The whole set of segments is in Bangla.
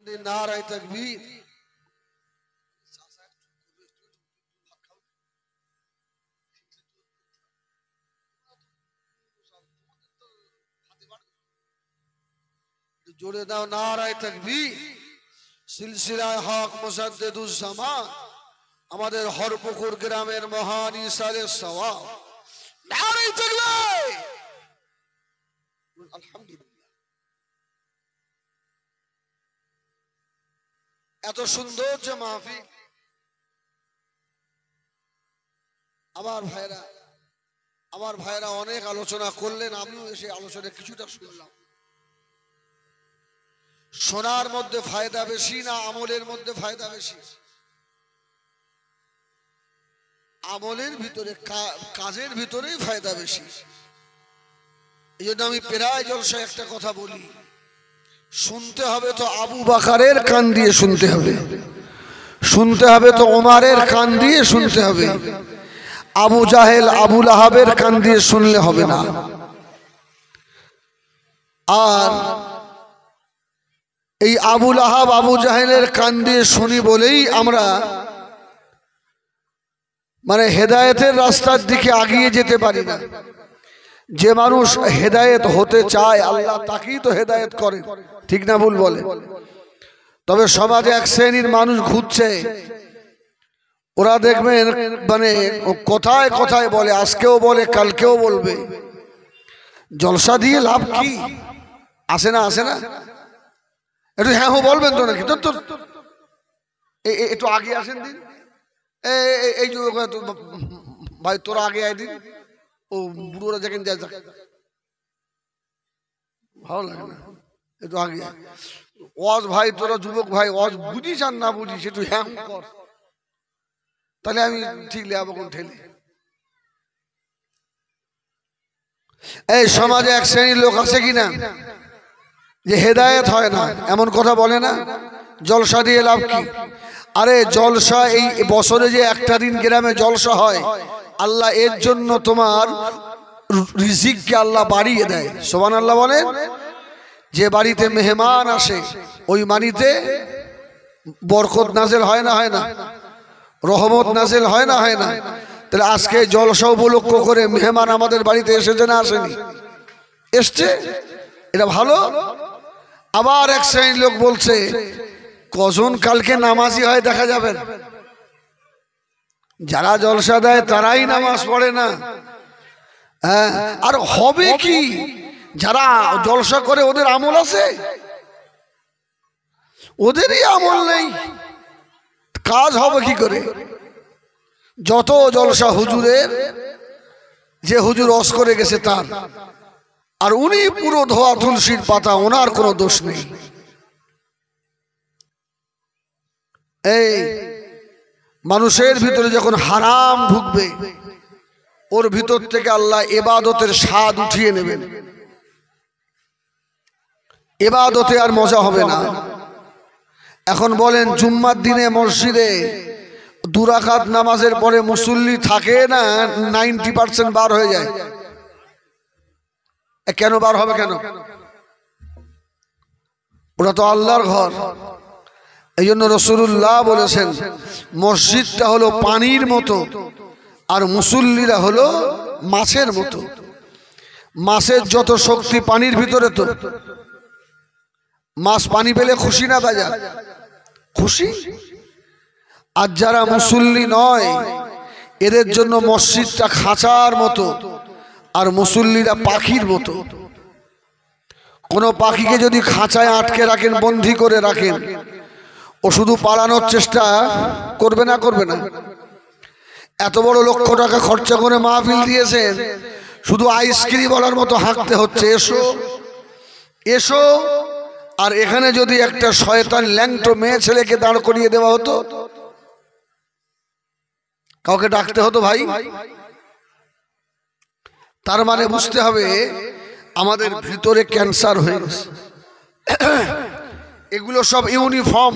নারায়ে তাকবীর। জোরে দাও নারায়ে তাকবীর। সিলসিলায়ে হক মুসাদ্দিদুজ জামান আমাদের হরপুকুর গ্রামের মহান ইসালে সওয়াব। নারায়ে তাকবীর। আলহামদুলিল্লাহ। এত সুন্দর যে মাহফিল। আমার ভাইরা অনেক আলোচনা করলেন, আমিও এসে আলোচনা কিছুটা শুনলাম। শোনার মধ্যে ফায়দা বেশি না আমলের মধ্যে ফায়দা বেশি? আমলের ভিতরে, কাজের ভিতরেই ফায়দা বেশি। এই জন্য আমি প্রায় জলসায় একটা কথা বলি, শুনতে হবে তো আবু বকরের কান দিয়ে শুনতে হবে, শুনতে হবে তো ওমরের কান দিয়ে শুনতে হবে। আবু জাহেল আবু লাহাবের কান দিয়ে শুনলে হবে না। আর এই আবু লাহাব আবু জাহেলের কান দিয়ে শুনি বলেই আমরা মানে হেদায়েতের রাস্তার দিকে এগিয়ে যেতে পারি না। যে মানুষ হেদায়েত হতে চায় আল্লাহ তাকেই তো হেদায়েত করে, ঠিক না ভুল বলে? তবে সমাজে এক শ্রেণীর মানুষ ঘুরছে, ওরা দেখবেন মানে কথায় কথায় বলে, আজকেও বলে কালকেও বলবে, জলসা দিয়ে লাভ কি? আসে না আসে না? একটু হ্যাঁ বলবেন তো নাকি? তো একটু আগে আসেন দিন, এই যে ভাই তোরা আগে আয় দিন, ও বুড়োরা যেখানে যায় ভালো লাগে না, একটু আগে ওয়াজ ভাই তোরা যুবক ভাই ওয়াজ বুঝিস আর না বুঝিস একটু হ্যাঁ কর, তাহলে আমি ঠিক লেবো কোন ঠেলে। এই সমাজে এক শ্রেণীর লোক আছে কিনা যে হেদায়েত হয় না, এমন কথা বলে না, জলসা দিয়ে লাভ কি? আরে জলসা এই বছরে যে একটা দিন গ্রামে জলসা হয়, আল্লাহ এর জন্য তোমার রিজিককে আল্লাহ বাড়িয়ে দেয়। সুবহানাল্লাহ বলেন। যে বাড়িতে মেহমান আসে ওই বাড়িতে বরকত নাজেল হয় না, হয় না? রহমত নাজেল হয় না, হয় না? তাহলে আজকে জলসা উপলক্ষ করে মেহমান আমাদের বাড়িতে এসেছে না আসেনি? এসছে, এটা ভালো। আবার এক শ্রেণীর লোক বলছে কজন কালকে নামাজি হয় দেখা যাবেন। যারা জলসা দেয় তারাই নামাজ পড়ে না। হ্যাঁ, আর হবে কি? যারা জলসা করে ওদের আমল আছে? ওদেরই আমল নেই, কাজ হবে কি করে? যত জলসা হুজুরের, যে হুজুর ওয়াজ করে গেছে তার, আর উনি পুরো ধোয়া তুলসীর পাতা, ওনার কোনো দোষ নেই। এই মানুষের ভিতরে যখন হারাম ঢুকবে, ওর ভিতর থেকে আল্লাহ ইবাদতের স্বাদ উঠিয়ে নেবেন, ইবাদতে আর মজা হবে না। এখন বলেন জুম্মার দিনে মসজিদে 2 রাকাত নামাজের পরে মুসল্লি থাকে না 90% বার হয়ে যায়? কেন বার হবে কেন? ওটা তো আল্লাহর ঘর। এই জন্য রাসূলুল্লাহ বলেছেন মসজিদটা হলো পানির মতো আর মুসল্লিরা হলো মাছের মতো। মাছের যত শক্তি পানির ভিতরে, তো মাছ পানি পেলে খুশি না বাজার? খুশি। আর যারা মুসল্লি নয় এদের জন্য মসজিদটা খাঁচার মতো আর মুসল্লিরা পাখির মতো। কোনো পাখিকে যদি খাঁচায় আটকে রাখেন, বন্দী করে রাখেন, ও শুধু পালানোর চেষ্টা করবে না, করবে না? এত বড় লক্ষ টাকা খরচা করে মাহফিল দিয়েছেন, শুধু আইসক্রিম বলার মতো হাঁকতে হচ্ছে এসো এসো। আর এখানে যদি একটা শয়তান ল্যাংটো মেয়ে ছেলেকে দাঁড় করিয়ে দেওয়া হতো, কাউকে ডাকতে হতো ভাই। তার মানে বুঝতে হবে আমাদের ভিতরে ক্যান্সার হয়ে গেছে। এগুলো সব ইউনিফর্ম,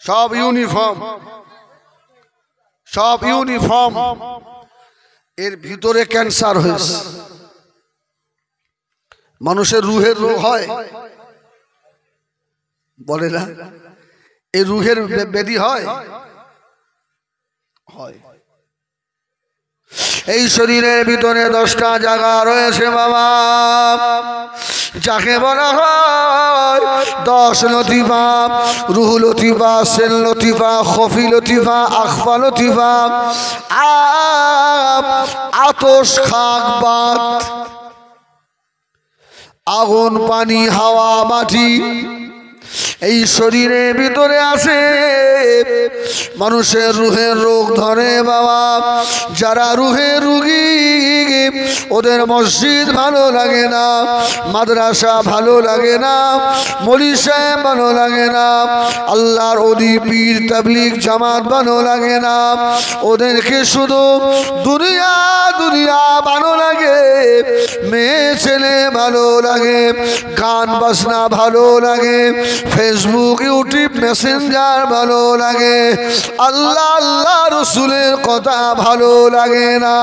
সব ইউনিফর্ম, সব ইউনিফর্ম। এর ভিতরে ক্যান্সার হয়েছে। মানুষের রুহের রোগ হয়, বলে না এই রুহের ব্যাধি হয়। এই শরীরের ভিতরে 10টা জায়গা রয়েছে বাবা, যাকে বলা হয় 10 লতিফা, রুহ লতিফা, সেল লতিফা, খফি লতিফা, আখফা লতিফা, আতশ, খাক, বাত, আগুন, পানি, হাওয়া, মাটি। এই শরীরের ভিতরে আছে। মানুষের রুহের রোগ ধরে বাবা, যারা রুহের রুগী ওদের মসজিদ ভালো লাগে না, মাদ্রাসা ভালো লাগে না, মৌলভী সাহেব ভালো লাগে না, আল্লাহর ওলি পীর তাবলীগ জামাত ভালো লাগে না। ওদেরকে শুধু দুনিয়া দুনিয়া ভালো লাগে, মেয়ে ছেলে ভালো লাগে, গান বাজনা ভালো লাগে, ফেসবুক ইউটিউব মেসেঞ্জার ভালো লাগে, আল্লাহ আল্লাহ রসুলের কথা ভালো লাগে না।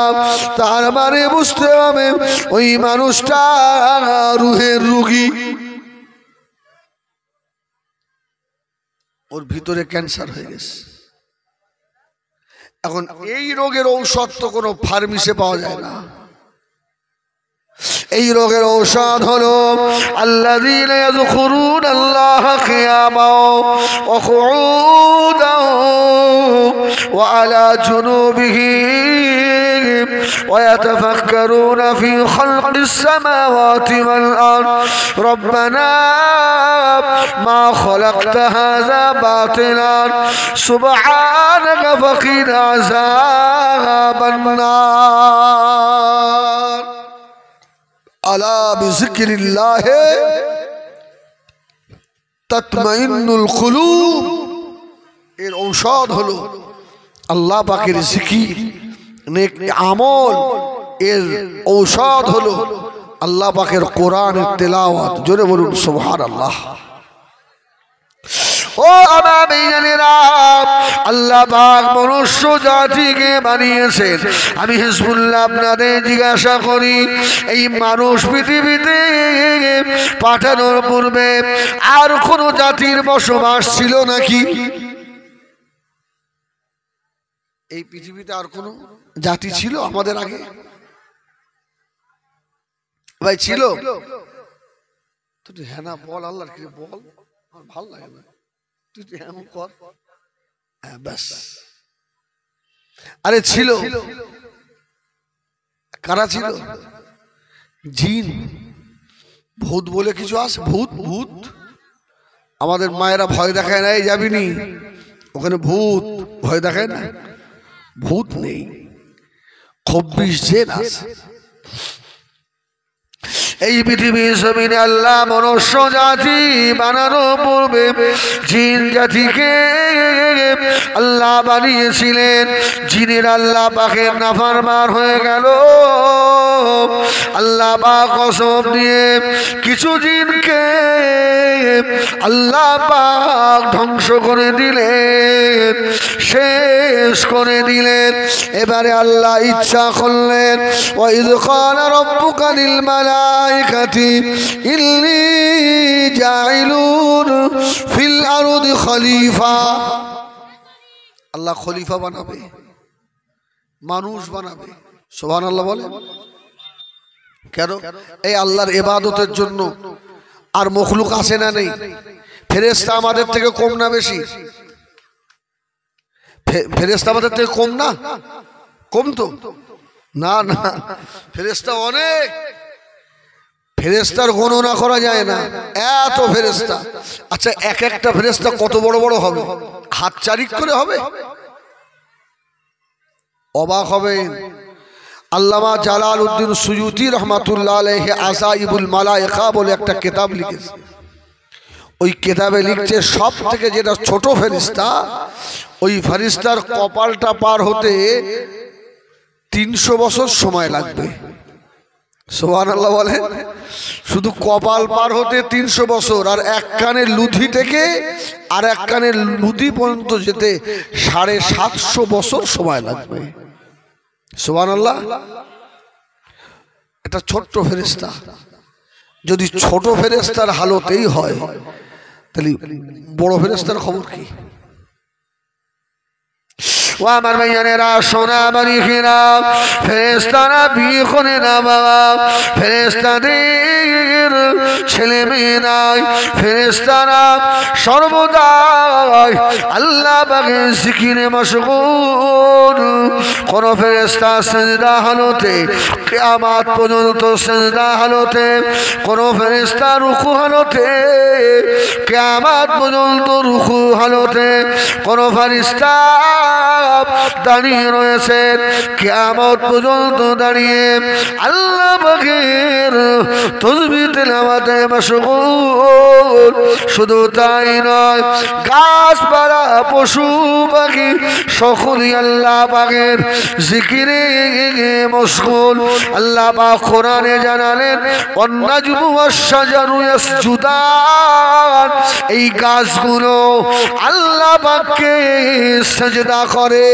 তার মানে বুঝতে হবে ওই মানুষটা রুহের রোগী, ওর ভিতরে ক্যান্সার হয়ে গেছে। এখন এই রোগের ঔষধ তো কোনো ফার্মেসিতে পাওয়া যায় না। এই রোগের ঔষধ হলো আল্লাযীনা ইয়াযকুরুনাল্লাহা কিয়ামান ওয়া কুউদান ওয়া আলা জুনুবিহিম ওয়া ইয়াতাফাক্কারুনা ফি খালকিস সামাওয়াতি ওয়াল আরদ রব্বানা মা খালাকতা হাযা বাতিলান সুবহানাকা ফাকিনা আযাবান নার। আলা বিযিকরিল্লাহ তাতমাইন্নুল কুলুব। এর ঔষধ হলো আল্লাহ পাকের জিকির, নেক আমল। এর ঔষধ হলো আল্লাহ পাকের কোরআনের তেলাওয়াত। জোরে বলুন সুবহানাল্লাহ। ও আমার ভাইজানেরা, আল্লাহ পাক মনুষ্য জাতিকে বানিয়েছেন। আমি হিজবুল্লাহ আপনাদের জিজ্ঞাসা করি, এই মানুষ পৃথিবীতে পাঠানোর পূর্বে আর কোন জাতির বসবাস ছিল নাকি? এই পৃথিবীতে আর কোন জাতি ছিল আমাদের আগে? ভাই ছিল? হ্যাঁ না বল, আল্লাহর কি বল, আমার ভালো লাগে না। আরে ছিল। কারা ছিল? জিন, ভূত বলে কিছু আছে। ভূত ভূত আমাদের মায়েরা ভয় দেখায় না, এই যাবিনি ওখানে ভূত, ভয় দেখায় না। ভূত নেই, 26 জিন আছে। এই পৃথিবীর জমিনে আল্লাহ মনুষ্য জাতি বানানোর পূর্বে জিন জাতিকে আল্লাহ বানিয়েছিলেন। জিনের আল্লাহ পাকের নাফরমান হয়ে গেল। আল্লাহ পাক কসম দিয়ে কিছু জিনকে আল্লাহ পাক ধ্বংস করে দিলেন, শেষ করে দিলেন। এবারে আল্লাহ ইচ্ছা করলেন, ওয়া ইয ক্বালা রাব্বুকা লিল মালাইকাতি ইন্নী জাইলুন ফিল আরদি খলিফা। আল্লাহ খলিফা বানাবে, মানুষ বানাবে। সুবহানাল্লাহ বলে কেন? এই আল্লাহর ইবাদতের জন্য। আর মখলুক আছে না নেই? ফেরেশতা আমাদের থেকে কম না বেশি? ফেরেশতা আমাদের থেকে কম না? কম তো না, না ফেরেশতা অনেক। ফেরেশতার গণনা করা যায় না, এত ফেরেশতা। আচ্ছা এক একটা ফেরেশতা কত বড় বড় হবে? হাত চারিক করে হবে। অবাক হবেন। আল্লামা জালালউদ্দিন সুয়ুতি রহমাতুল্লাহ আলাইহি আসাইবুল মালায়েকা বলে একটা কিতাব লিখেছে। ওই কিতাবে লিখছে সব থেকে যেটা ছোট ফেরেশতা, ওই ফেরেশতার কপালটা পার হতে 300 বছর সময় লাগবে। সুবহানাল্লাহ বলেন। শুধু কপাল পার হতে 300 বছর, আর এক কানের লুধি থেকে আর এক কানের লুধি পর্যন্ত যেতে 750 বছর সময় লাগবে। সুবহানাল্লাহ। এটা ছোট্ট ফেরেশতা। যদি ছোট ফেরেশতার হালত এই হয়, তাহলে বড় ফেরেশতার খবর কি? ও আমার ভাইয়ানেরা, সোনা বাড়িরা, ফেরেশতারা বিয়ে করে না বাবা, ফেরেশতাদের ছেলে মেয়ে নাই, ফেরেশতারা সর্বদাই আল্লাহ পাকের জিকিরে মশগুল। কোন ফেরেশতা সিজদা হালতে, কিয়ামত পর্যন্ত সিজদা হালতে, কোন ফেরেশতা রুকু হালতে, কিয়ামত পর্যন্ত রুকু হালতে, কোন ফেরেশতা দাঁড়িয়ে রয়েছেন কিয়ামত পর্যন্ত দাঁড়িয়ে আল্লাহ পাকের তাসবিহ তেলাওয়াতে মশগুল। শুধু তাই নয়, গাছপালা পশু পাখি সকলেই আল্লাহ পাকের জিকিরে মশগুল। আল্লাহ পাক কোরআনে জানালেন, ওয়ান-নাজমু ওয়াশ-শাজারু ইয়াসজুদান, এই গাছগুলো আল্লাহ পাককে সিজদা করে।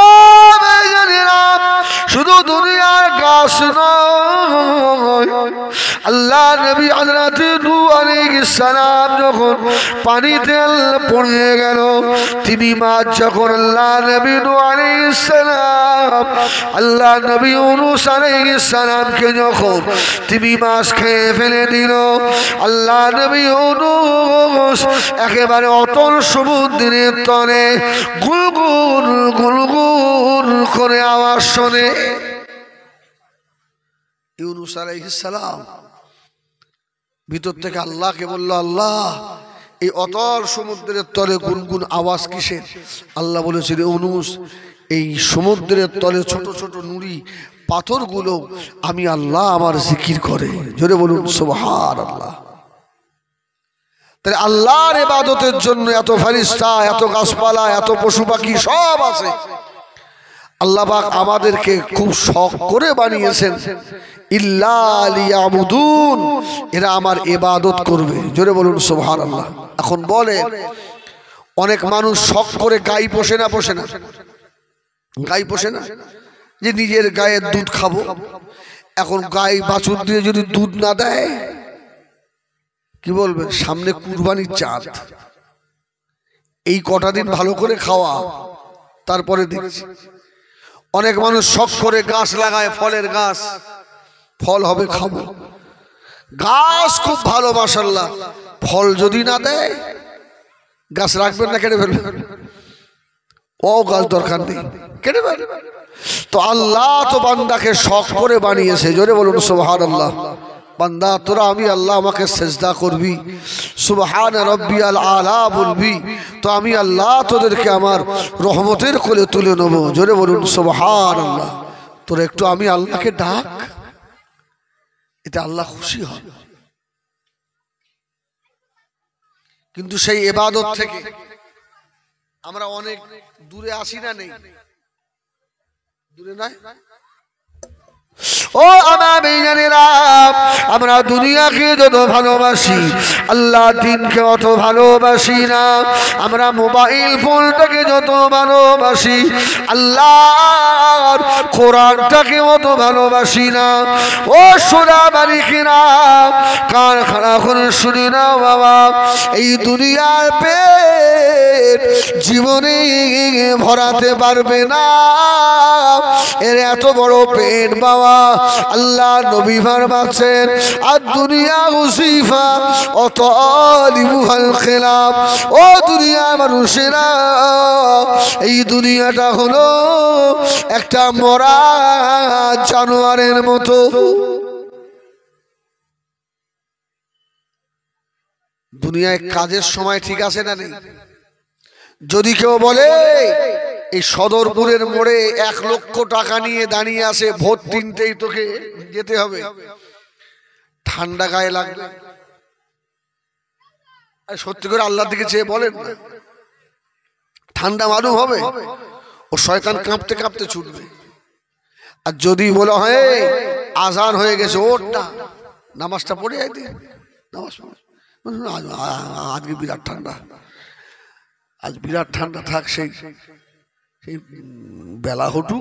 ও ভাইজানেরা, শুধু দুনিয়ার গাছ নয়, আল্লাহ নবী হযরত নূহ আলাইহিস সালাম যখন পানিতে পড়ে গেল, তিনি মাছ যখন আল্লাহ নবী নূহ আলাইহিস সালাম আল্লাহ নবী ইউনূস আলাইহিস সালামকে যখন তিনি মাছ খেয়ে ফেলে দিল, আল্লাহ নবী ইউনূস একেবারে অতল সমুদ্রের তলে গুলগুল গুলগুল করে আওয়াজ শোনে। ইউনূস আলাইহিস সালাম ভিতর থেকে আল্লাহকে বলল, আল্লাহ এই অতল সমুদ্রের তলে গুনগুন আওয়াজ কিসের? আল্লাহ বলেছিল, ইউনূস এই সমুদ্রের তলে ছোট ছোট নুড়ি পাথরগুলো আমি আল্লাহ আমার জিকির করে। জোরে বলুন সুবহানাল্লাহ। তাহলে আল্লাহর ইবাদতের জন্য এত ফেরেশতা, এত গাছপালা, এত পশু পাখি সব আছে। আল্লাহ পাক আমাদেরকে খুব শখ করে বানিয়েছেন, ইল্লা লিয়াবুদুন, এরা আমার ইবাদত করবে। জোরে বলুন সুবহানাল্লাহ। এখন বলে অনেক মানুষ শখ করে গাই পোষে না, পোষে না, গাই পোষে না, যে নিজের গায়ের দুধ খাবো। এখন গাই বাছুর দিয়ে যদি দুধ না দেয়, কি বলবেন? সামনে কুরবানির চাঁদ, এই কটা দিন ভালো করে খাওয়া, তারপরে দেখছি। অনেক মানুষ শখ করে গাছ লাগায়, ফলের গাছ, ফল হবে খাবো। গাছ খুব ভালো মাশাআল্লাহ, ফল যদি না দেয় গাছ রাখবেন না, কেটে ফেলবেন। ও গাছ দরকার নেই, কেটে ফেলবেন। তো আল্লাহ তো বান্দাকে শখ করে বানিয়েছে। জোরে বলুন সুবহানাল্লাহ। বান্দা তোরা আমি আল্লাহ আমাকে সেজদা করবি, সুবহান রাব্বিয়াল আলা বলবি, তো আমি আল্লাহ তোদেরকে আমার রহমতের কোলে তুলে নেব। জোরে বলুন সুবহানাল্লাহ। তোরা একটু আমি আল্লাহকে ডাক, এটা আল্লাহ খুশি হয়। কিন্তু সেই ইবাদত থেকে আমরা অনেক দূরে আসি না, নেই দূরে নাই। ও আমার ভাইজানেরা, আমরা দুনিয়াকে যত ভালোবাসি আল্লাহ দিনকে অত ভালোবাসি না। আমরা মোবাইল ফোনটাকে যত ভালোবাসি আল্লাহর কোরআনটাকে অত ভালোবাসি না। ও সোনা বাড়িরা, কান খাড়া করে শুনি না বাবা, এই দুনিয়ার পেট জীবনে ভরাতে পারবে না। এর এত বড় পেট বাবা, আল্লাহ নবী ফরমাচ্ছেন, আর দুনিয়া উসিফা অতালিবুহাল খিলাফ। ও দুনিয়া মানুষেরা, এই দুনিয়াটা হলো একটা মরা জানোয়ারের মতো। দুনিয়ায় কাজের সময় ঠিক আছে না নেই? যদি কেউ বলে এই সদরপুরের মোড়ে 1 লক্ষ টাকা নিয়ে দাঁড়িয়ে আছে, ভোর 3টেই তোকে যেতে হবে, ঠান্ডা গায়ে লাগবে? সত্যি করে আল্লাহর দিকে চেয়ে বলেন না, ঠান্ডা মালুম হবে? ও শয়তান কাঁপতে কাঁপতে ছুটবে। আর যদি বলা হয় আজান হয়ে গেছে, ওর না, নামাজটা পড়ে আইতে, নামাজ আজকে বিরাট ঠান্ডা, আজ বিরাট ঠান্ডা, থাক সেই বেলা হটু,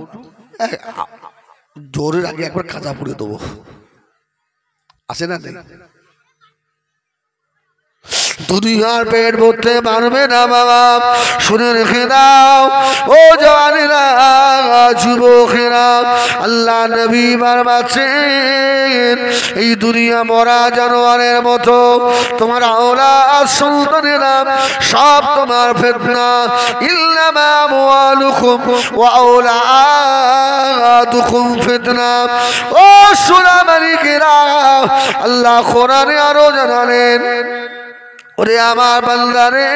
জোরের আগে একবার কাঁচা পড়ে দেবো। আছে না নেই? দুনিয়ার পেট ভরতে পারবে না বাবা, শুনে রেখে দাও ও জওয়ানেরা, যুবকেরা। আল্লাহ নবী বারবাচ্ছেন এই দুনিয়া মরা জানোয়ারের মতো, তোমার আওলাদ সন্তানেরা সব তোমার ফিতনা। ইল্লামা আমওয়ালুকুম ওয়া আওলাদুকুম ফিতনা। ও সোনা মালিকেরা, আল্লাহ কোরআনে আরো জানালেন, ওরে আমার বান্দারে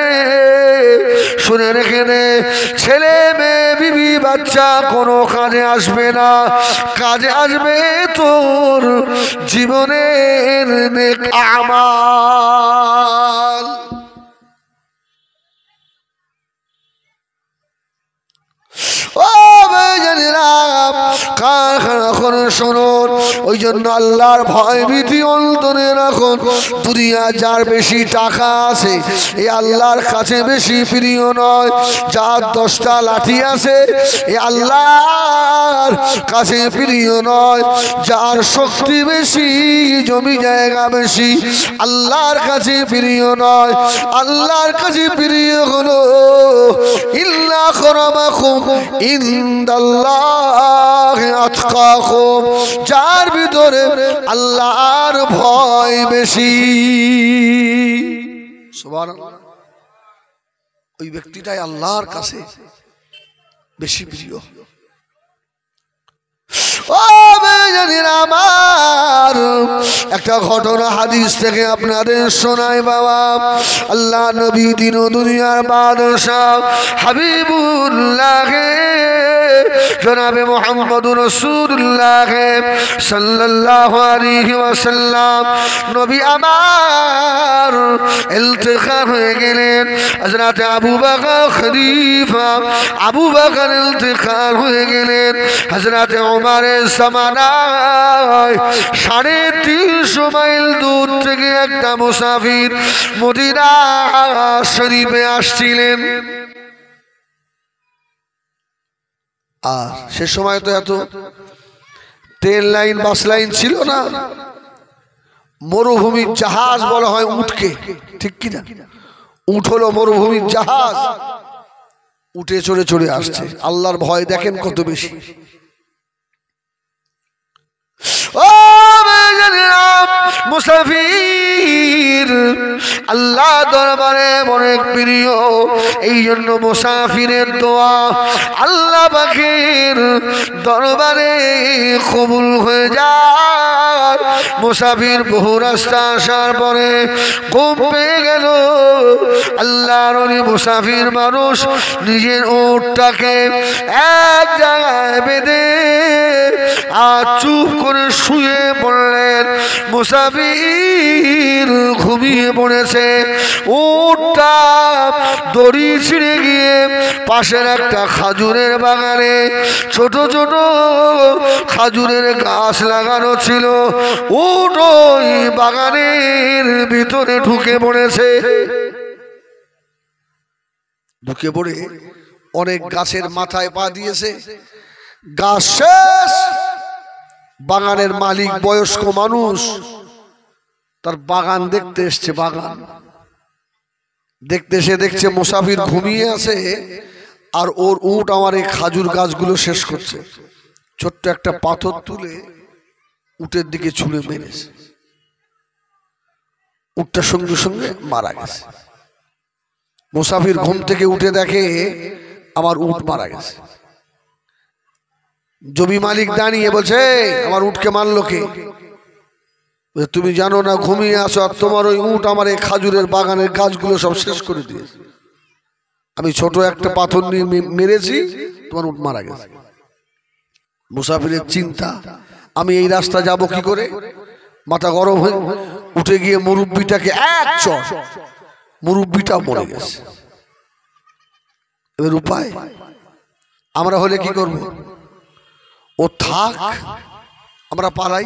শুনে রেখে দে, ছেলে মেয়ে বিবি বাচ্চা কোনো কাজে আসবে না, কাজে আসবে তোর জীবনের নেক আমাল। ও ভাইজানেরা, কারখানা করে শুনুন, ওই জন্য আল্লাহর ভয় ভীতি অন্তরে রাখুন। দুনিয়া যার বেশি টাকা আছে এই আল্লাহর কাছে বেশি প্রিয় নয়, যার 10টা লাঠি আছে এই আল্লাহর কাছে প্রিয় নয়, যার শক্তি বেশি জমি জায়গা বেশি আল্লাহর কাছে প্রিয় নয়। আল্লাহর কাছে প্রিয় হলো ইল্লা আকরামাকুম ইনদাল্লাহি আতকাকুম, যার ভিতরে আল্লাহর ভয় বেশি। সুবহানাল্লাহ। ওই ব্যক্তিটাই আল্লাহর কাছে বেশি প্রিয়। ও ভাইজানেরা আমার, একটা ঘটনা হাদিস থেকে আপনাদের শোনাই বাবা। আল্লাহ নবী দিন ও দুনিয়ার বাদশাহ হাবিবুল্লাহ জনাবে মুহাম্মদুর রাসূলুল্লাহ সাল্লাল্লাহু আলাইহি ওয়াসাল্লাম নবী আমার ইন্তেকাল হয়ে গেলেন। হযরত আবু বকর খলিফা আবু বকর ইন্তেকাল হয়ে গেলেন। হযরত ওমরের জামানায় 350 মাইল দূর থেকে একটা মুসাফির মদিনা শরীফে আসছিলেন। আর সে সময় তো এত ট্রেন লাইন বাস লাইন ছিল না, মরুভূমির জাহাজ বলা হয় উটকে, ঠিক কিনা? উট হলো মরুভূমির জাহাজ, উঠে চড়ে চড়ে আসছে। আল্লাহর ভয় দেখেন কত বেশি। ও মুসাফির আল্লাহ দরবারে অনেক প্রিয়, এই জন্য মুসাফিরের দোয়া আল্লাহ পাকের দরবারে কবুল হয়ে যায়। মুসাফির বহু রাস্তা আসার পরে ঘুম পেয়ে গেল। আল্লাহর ওই মুসাফির মানুষ নিজের উটটাকে এক জায়গায় বেঁধে আর চুপ করে শুয়ে পড়লেন। মুসাফির ঘুমিয়ে পড়েছে। উটটা দড়ি ছিঁড়ে গিয়ে পাশের একটা খাজুরের বাগানে ছোট ছোট খাজুরের গাছ লাগানো ছিল। উট ওই বাগানের ভিতরে ঢুকে পড়েছে। ঢুকে পড়ে অনেক গাছের মাথায় পা দিয়েছে। গাছ শেষ। বাগানের মালিক বয়স্ক মানুষ, তার বাগান দেখতে এসছে। বাগান দেখতে এসে দেখছে মুসাফির ঘুমিয়ে আছে আর ওর উট আমার এই খাজুর গাছগুলো শেষ করছে। ছোট্ট একটা পাথর তুলে উটের দিকে ছুঁড়ে মেরেছে। উটটা সঙ্গে সঙ্গে মারা গেছে। মুসাফির ঘুম থেকে উঠে দেখে আমার উট মারা গেছে। জমি মালিক দাঁড়িয়ে বলছে, আমার উটকে মারলো কে? তুমি জানো না ঘুমিয়ে আসো, আর তোমার ওই উট আমার এই খাজুরের বাগানের গাছগুলো সব শেষ করে দিয়েছে। আমি ছোট একটা পাথর নিয়ে মেরেছি, তোমার উট মারা গেছে। মুসাফিরের চিন্তা, আমি এই রাস্তা যাব কি করে? মাথা গরম হয়ে উঠে গিয়ে মুরব্বিটাকে এক চড়, মুরব্বিটা মরে গেছে। এবার উপায়, আমরা হলে কি করব? ও থাক, আমরা পালাই।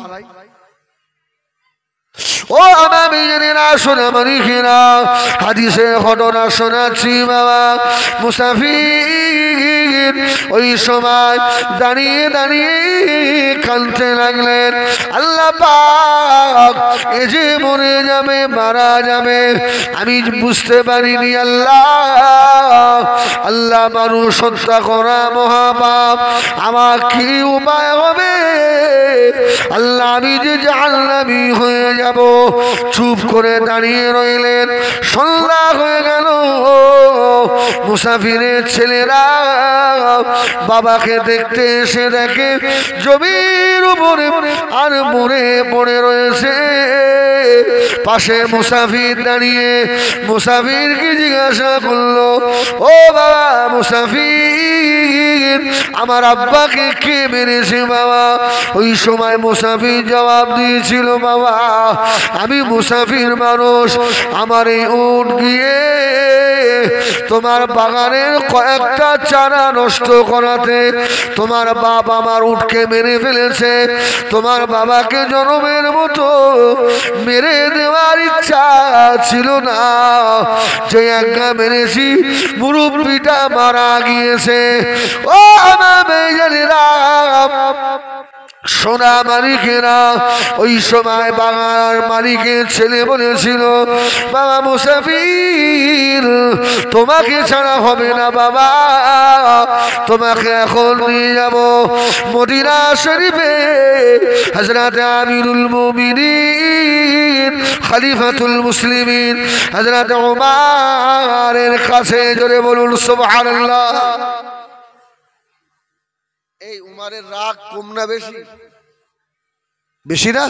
ও আমার মেয়েরা শোনা মানিকেরা, হাদিসে ঘটনা শোনাচ্ছি বাবা। মুসাফির ওই সময় দাঁড়িয়ে দাঁড়িয়ে কাঁদতে লাগলেন, আল্লাহ পাক এ যে মরে যাবে, মারা যাবে, আমি বুঝতে পারিনি আল্লাহ। আল্লাহ, মানুষ হত্যা করা মহাপাপ, আমার কি উপায় হবে আল্লাহ, আমি যে জাহান্নামী হয়ে যাব। চুপ করে দাঁড়িয়ে রইলেন। সন্ধ্যা হয়ে গেল। মুসাফিরের ছেলেরা বাবাকে দেখতে এসে দেখে জমির উপরে আর মরে পড়ে রয়েছে। পাশে মুসাফির দাঁড়িয়ে মুসাফিরকে জিজ্ঞাসা করলো, ও বাবা মুসাফির, আমার আব্বাকে কে মেরেছে বাবা? ওই সময় মুসাফির জবাব দিয়েছিল, বাবা আমি মুসাফির মানুষ, আমার এই উট গিয়ে তোমার বাগানের কয়েকটা চারা নষ্ট করাতে তোমার বাবা আমার উটকে মেরে ফেলেছে। তোমার বাবাকে জনমের মতো মেরে দেওয়ার ইচ্ছা ছিল না, যে একটা মেরেছি মুরব্বিটা মারা গিয়েছে। ও আমার মেয়েরা, সোনা মালিকেরা, ওই সময় বাগার মালিকের ছেলে বলেছিল, বাবা মুসাফির তোমাকে ছাড়া হবে না বাবা, তোমাকে এখন নিয়ে যাব মদিনা শরীফে হযরত আমিরুল মুমিনিন খলিফাতুল মুসলিমিন হযরত ওমরের কাছে। জোরে বলুন সুবহানাল্লাহ। এই উমরের রাগ কম না বেশি? বেশি না?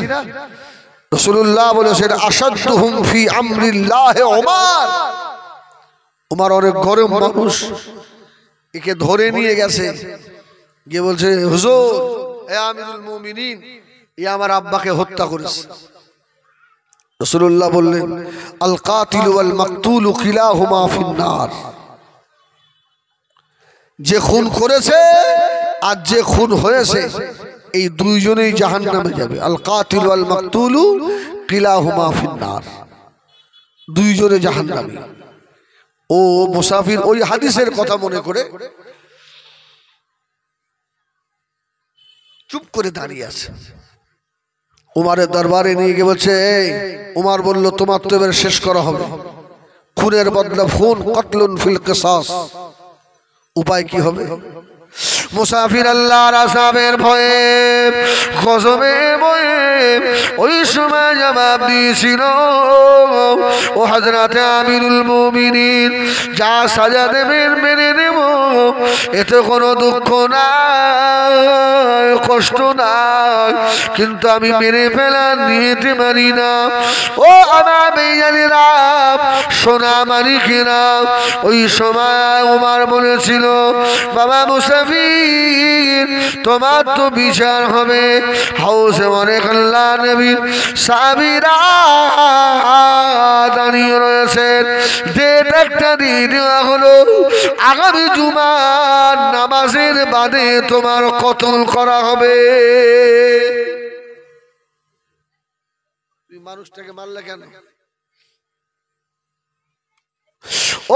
রাসূলুল্লাহ বলেছেন, আশাদ্দুহুম ফি আমরিল্লাহ ওমর। ওমর অনেক গরম মানুষ। একে ধরে নিয়ে গেছে, গিয়ে বলছে, হুজুর হে আমিরুল মুমিনিন, এ আমার আব্বাকে হত্যা করেছে। রাসূলুল্লাহ বললেন, আল কাতিল ওয়াল মাকতুল কিলাহুমা ফিন নার। যে খুন করেছে আর যে খুন হয়েছে এই দুইজনেই জাহান্নামে যাবে। আল কাতিল ওয়াল মাকতুল কিলাহুমা ফিন নার, দুইজনে জাহান্নামী। ও মুসাফির ওই হাদিসের কথা মনে করে চুপ করে দাঁড়িয়ে আছে। উমারের দরবারে নিয়ে গিয়ে বলছে, এই উমার বলল, তোমার তো এবার শেষ করা হবে, খুনের বদলা খুন, কতলুন ফিল কিসাস। উপায় কি হবে? মুসাফির আল্লাহর আযাবের ভয়ে গজবে বয়ে ওই সময় জবাব দিয়েছিল, ও হযরত আমিরুল মুমিনিন, যা সাজা দেবেন মেনে নেব, এতে কোনো দুঃখ নাই, কষ্ট নাই, কিন্তু আমি মেরে ফেলা নিতে পারি না। ও আমার মেয়েরা, সোনা মালিকেরা, ওই সময় উমর বলেছিল, বাবা মুসাফির তোমার তো বিচার হবে। হাউসে অনেক আল্লাহ নবীর সাহাবীরা দাঁড়িয়ে রয়েছেন। ডেট একটা দিয়ে দেওয়া হলো, আগামী জুমার নামাজের বাদে তোমার কতল করা হবে। তুই মানুষটাকে মারলে কেন?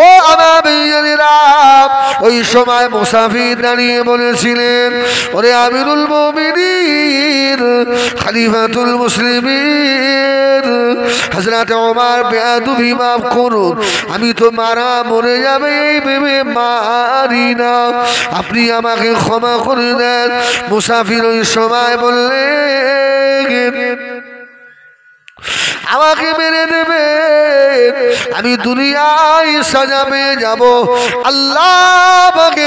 ও আমার মেয়েরা, ওই সময় মুসাফির দাঁড়িয়ে বলেছিলেন, ওরে আমিরুল মুমিনিন খলিফাতুল মুসলিমিন হযরত ওমর, বেয়াদবি মাফ করুন, আমি তো মারা মরে যাবে এই ভেবে মারি না, আপনি আমাকে ক্ষমা করে দেন। মুসাফির ওই সময় বললেন, আমাকে মেরে দেবে, আমি দুনিয়ায় সাজা পেয়ে যাব, আল্লাহ আমাকে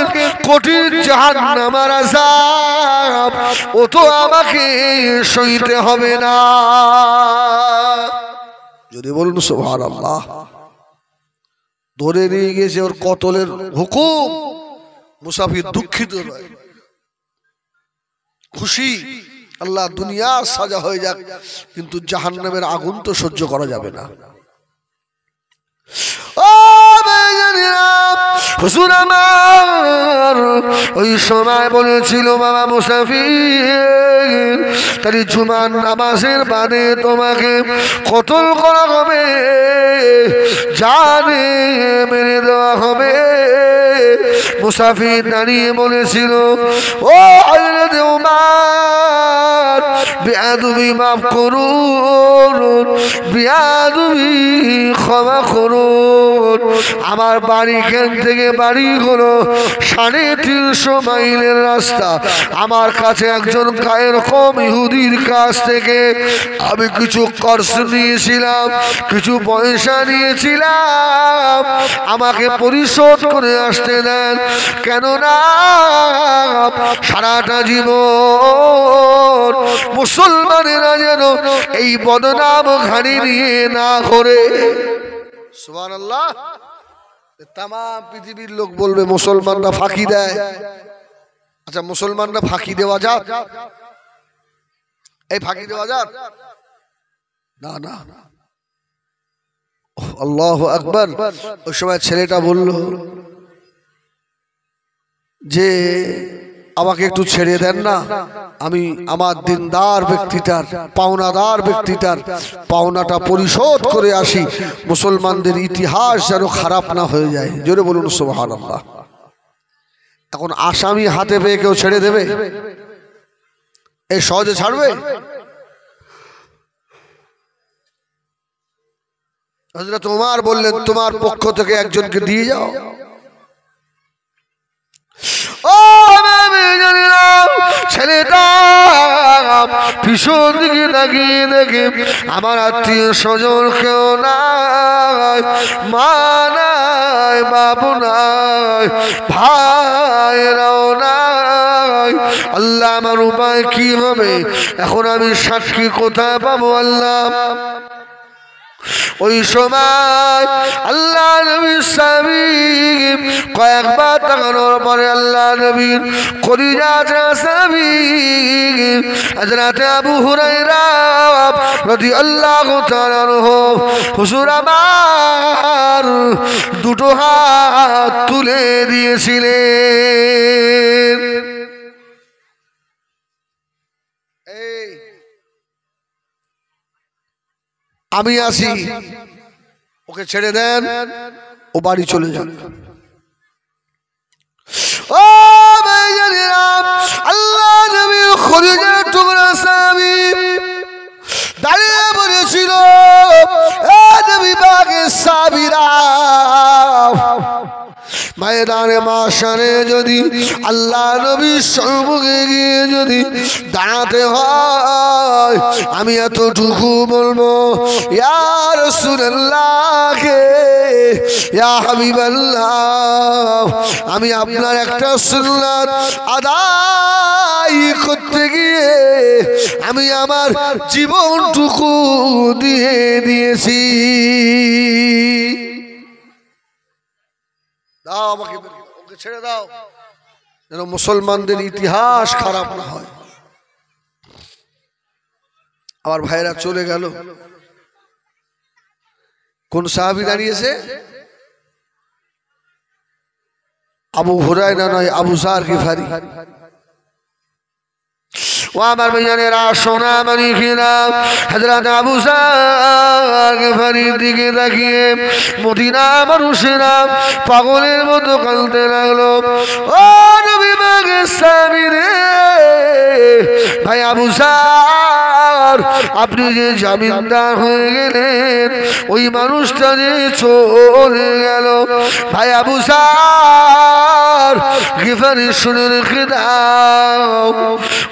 কঠিন জাহান্নামের আযাব ও তো আমাকে সইতে হবে না। যদি বলুন সুবহানাল্লাহ। ধরে নিয়ে গেছে, ওর কতলের হুকুম। মুসাফির দুঃখিত নয়, খুশি, আল্লাহ দুনিয়া সাজা হয়ে যাক, কিন্তু জাহান্নামের আগুন তো সহ্য করা যাবে না। ও হুজুর আমার ওই সময় বলেছিল বাবা মুসাফির তাই জুমার নামাজের বাদে তোমাকে কতল করা হবে, জানে মেরে দেওয়া হবে। মুসাফির দাঁড়িয়ে বলেছিল ও হযরত উমর বেয়াদবি মাফ করুন, বেয়াদবি ক্ষমা করুন। আমার বাড়ি এখান থেকে বাড়ি হলো 350 মাইলের রাস্তা। আমার কাছে একজন এরকম ইহুদির কাছ থেকে আমি কিছু কর্জ নিয়েছিলাম, কিছু পয়সা নিয়েছিলাম, আমাকে পরিশোধ করে আসতে দেন। কেননা সারাটা জীবন মুসলমানেরা যেন এই বদনাম ঘাড়ি নিয়ে না করে। সুবহানাল্লাহ। তাম পৃথিবীর লোক বলবে মুসলমানরা ফাঁকি দেয়। আচ্ছা মুসলমানরা ফাঁকি দেওয়া যাক? এই ফাঁকি দেওয়া যাক? না না। আল্লাহু আকবার। ওই সময় ছেলেটা বলল যে আমাকে একটু ছেড়ে দেন না, আমি আমার দিনদার ব্যক্তিটার পাওনাদার ব্যক্তিটার পাওনাটা পরিশোধ করে আসি, মুসলমানদের ইতিহাস যেন খারাপ না হয়ে যায়। জোরে বলুন সুবহানাল্লাহ। এখন আসামি হাতে পেয়ে কেউ ছেড়ে দেবে? এই সহজে ছাড়বে? হযরত ওমর বললেন তোমার পক্ষ থেকে একজনকে দিয়ে যাও। ও ছেলেটা পিছন দিকে তাকিয়ে দেখে আমার আত্মীয় স্বজন কেউ নাই, মা নাই, বাবু নাই, ভাইরাও নাই। আল্লাহ আমার উপায় কি হবে? এখন আমি সাক্ষী কোথায় পাবো আল্লাহ? ওই সময় আল্লাহ নবীর সাহাবী কয়েকবার তাকানোর পরে আল্লাহ নবীর কলিজার সাহাবী হযরত আবু হুরায়রা রাদিয়াল্লাহু তাআলা আনহু হুজুর আমার দুটো হাত তুলে দিয়েছিলেন। আমি আসি, ওকে ছেড়ে দেন, ও বাড়ি চলে যান। ও ভাইজানেরা, আল্লাহ নবী খলিজার টুকরা সাহাবী দাঁড়িয়ে বলেছিল এ নবী পাকের সাহাবীরা, ময়দানে মাশারে যদি আল্লাহ নবীর সম্মুখে গিয়ে যদি দাঁড়াতে হয়, আমি এতটুকু বলবো ইয়া রাসূলুল্লাহ, ইয়া হাবিবাল্লাহ, আমি আপনার একটা সুন্নাত আদায় করতে গিয়ে আমি আমার জীবনটুকু দিয়ে দিয়েছি। দাও আমাকে, ওকে ছেড়ে দাও, যেন মুসলমানদের ইতিহাস খারাপ না হয়। আমার ভাইরা চলে গেল। কোন সাহাবী দাঁড়িয়েছে? আবু হুরায়রা নয়, আবু যার গিফারি। ও আমার ভাইজানেরা, সোনা মানিকেরা, হযরত আবু যার গিফারির দিকে তাকিয়ে মদিনা মানুষেরা পাগলের মতো কাঁদতে লাগলো। ও নবী পাকের সাহাবী রে, ভাই আবু যার, আপনি যে জামিনদার হয়ে গেলেন, ওই মানুষটা যে চলে গেল, ভাই আবু যার গিফারি শুনে রেখে দাও,